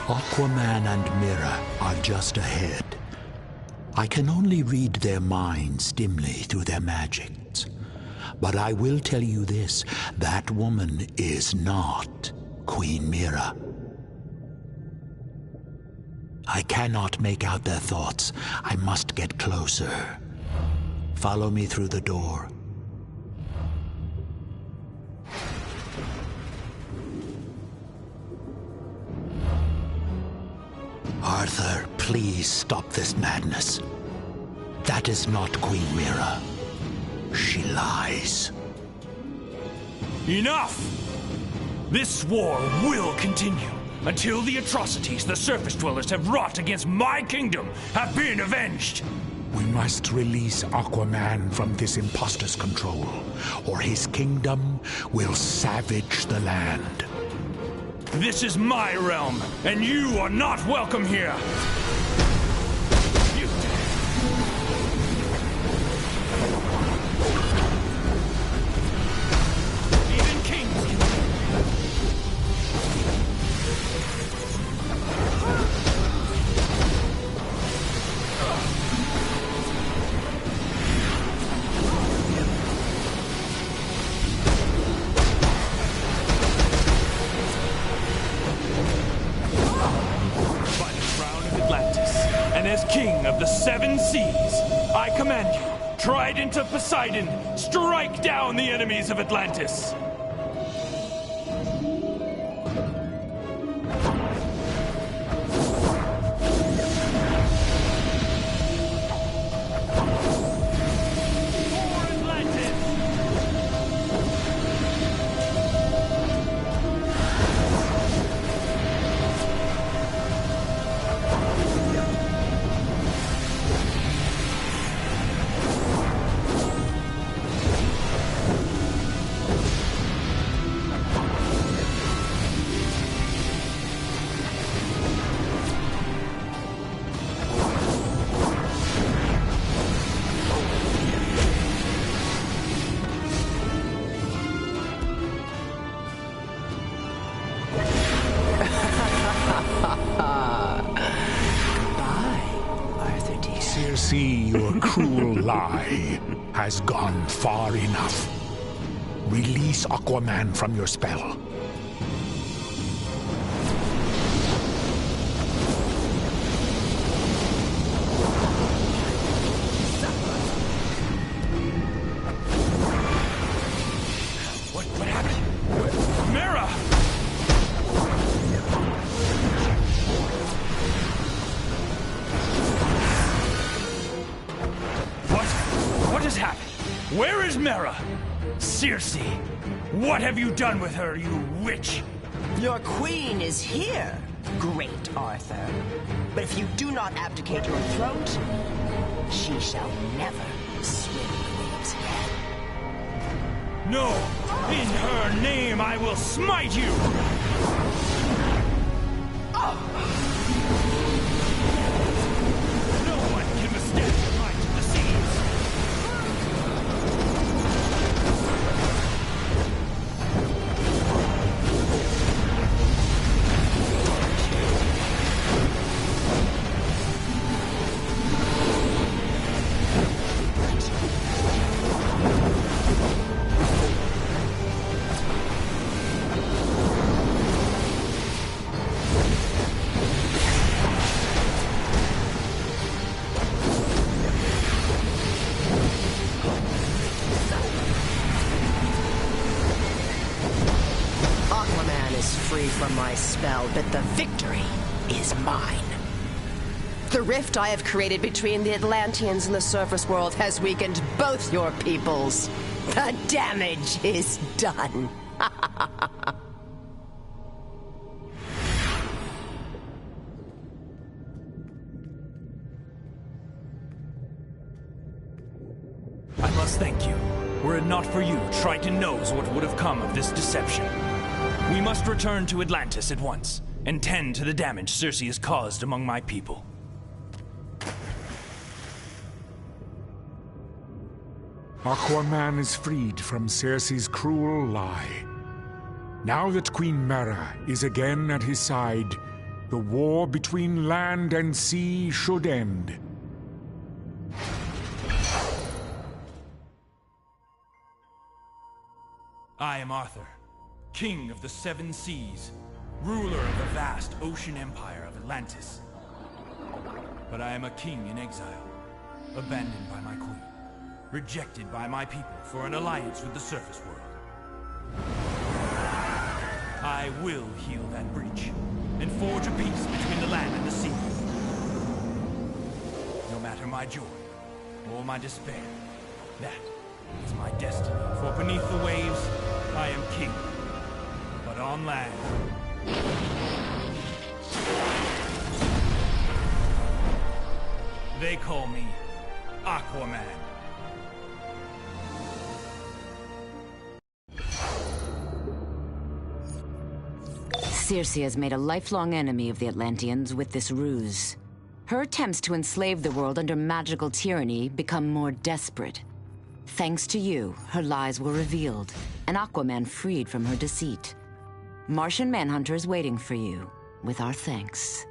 Aquaman and Mira are just ahead. I can only read their minds dimly through their magics. But I will tell you this, that woman is not Queen Mira. I cannot make out their thoughts. I must get closer. Follow me through the door. Arthur, please stop this madness. That is not Queen Mira. She lies. Enough! This war will continue until the atrocities the surface dwellers have wrought against my kingdom have been avenged. We must release Aquaman from this imposter's control, or his kingdom will savage the land. This is my realm, and you are not welcome here. Even kings. And as king of the seven seas, I command you, trident of Poseidon, strike down the enemies of Atlantis. Your cruel lie has gone far enough. Release Aquaman from your spell. What happened? Mira! What has happened? Where is Mira? Circe, what have you done with her, you witch? Your queen is here, great Arthur. But if you do not abdicate your throat, she shall never swim the waves again. No! In her name I will smite you! No one can withstand the might of the seas! From my spell, but the victory is mine. The rift I have created between the Atlanteans and the surface world has weakened both your peoples. The damage is done. I must thank you. Were it not for you, Triton knows what would have come of this deception. We must return to Atlantis at once, and tend to the damage Circe has caused among my people. Aquaman is freed from Circe's cruel lie. Now that Queen Mera is again at his side, The war between land and sea should end. I am Arthur, King of the Seven Seas, ruler of the vast ocean empire of Atlantis. But I am a king in exile, abandoned by my queen, rejected by my people for an alliance with the surface world. I will heal that breach, and forge a peace between the land and the sea. No matter my joy, or my despair, that is my destiny. For beneath the waves, I am king. But on land... they call me Aquaman. Circe has made a lifelong enemy of the Atlanteans with this ruse. Her attempts to enslave the world under magical tyranny become more desperate. Thanks to you, her lies were revealed, and Aquaman freed from her deceit. Martian Manhunter is waiting for you, with our thanks.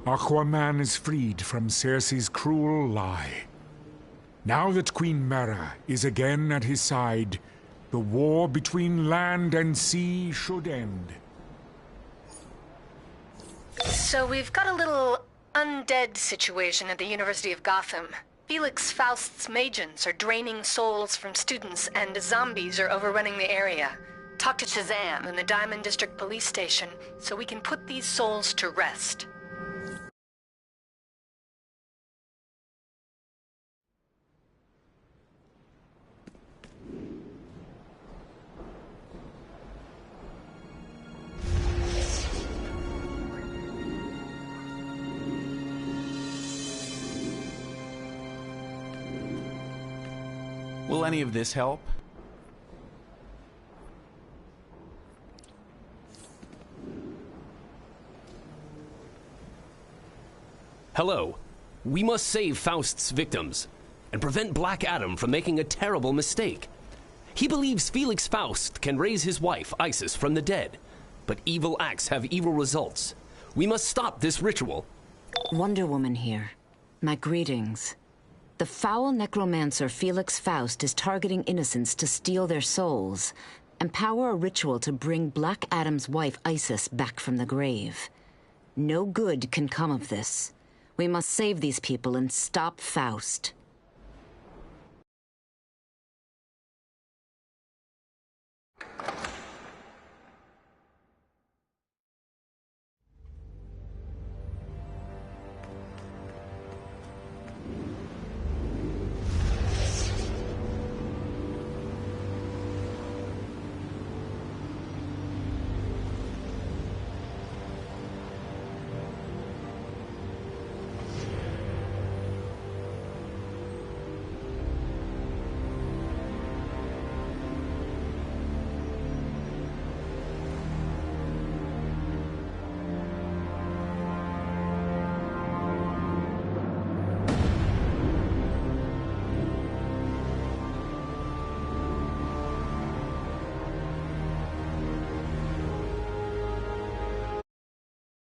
Aquaman is freed from Cersei's cruel lie. Now that Queen Mera is again at his side, the war between land and sea should end. So we've got a little undead situation at the University of Gotham. Felix Faust's Magians are draining souls from students, and zombies are overrunning the area. Talk to Shazam in the Diamond District Police Station so we can put these souls to rest. Will any of this help? Hello. We must save Faust's victims and prevent Black Adam from making a terrible mistake. He believes Felix Faust can raise his wife, Isis, from the dead, but evil acts have evil results. We must stop this ritual. Wonder Woman here. My greetings. The foul necromancer Felix Faust is targeting innocents to steal their souls and power a ritual to bring Black Adam's wife Isis back from the grave. No good can come of this. We must save these people and stop Faust.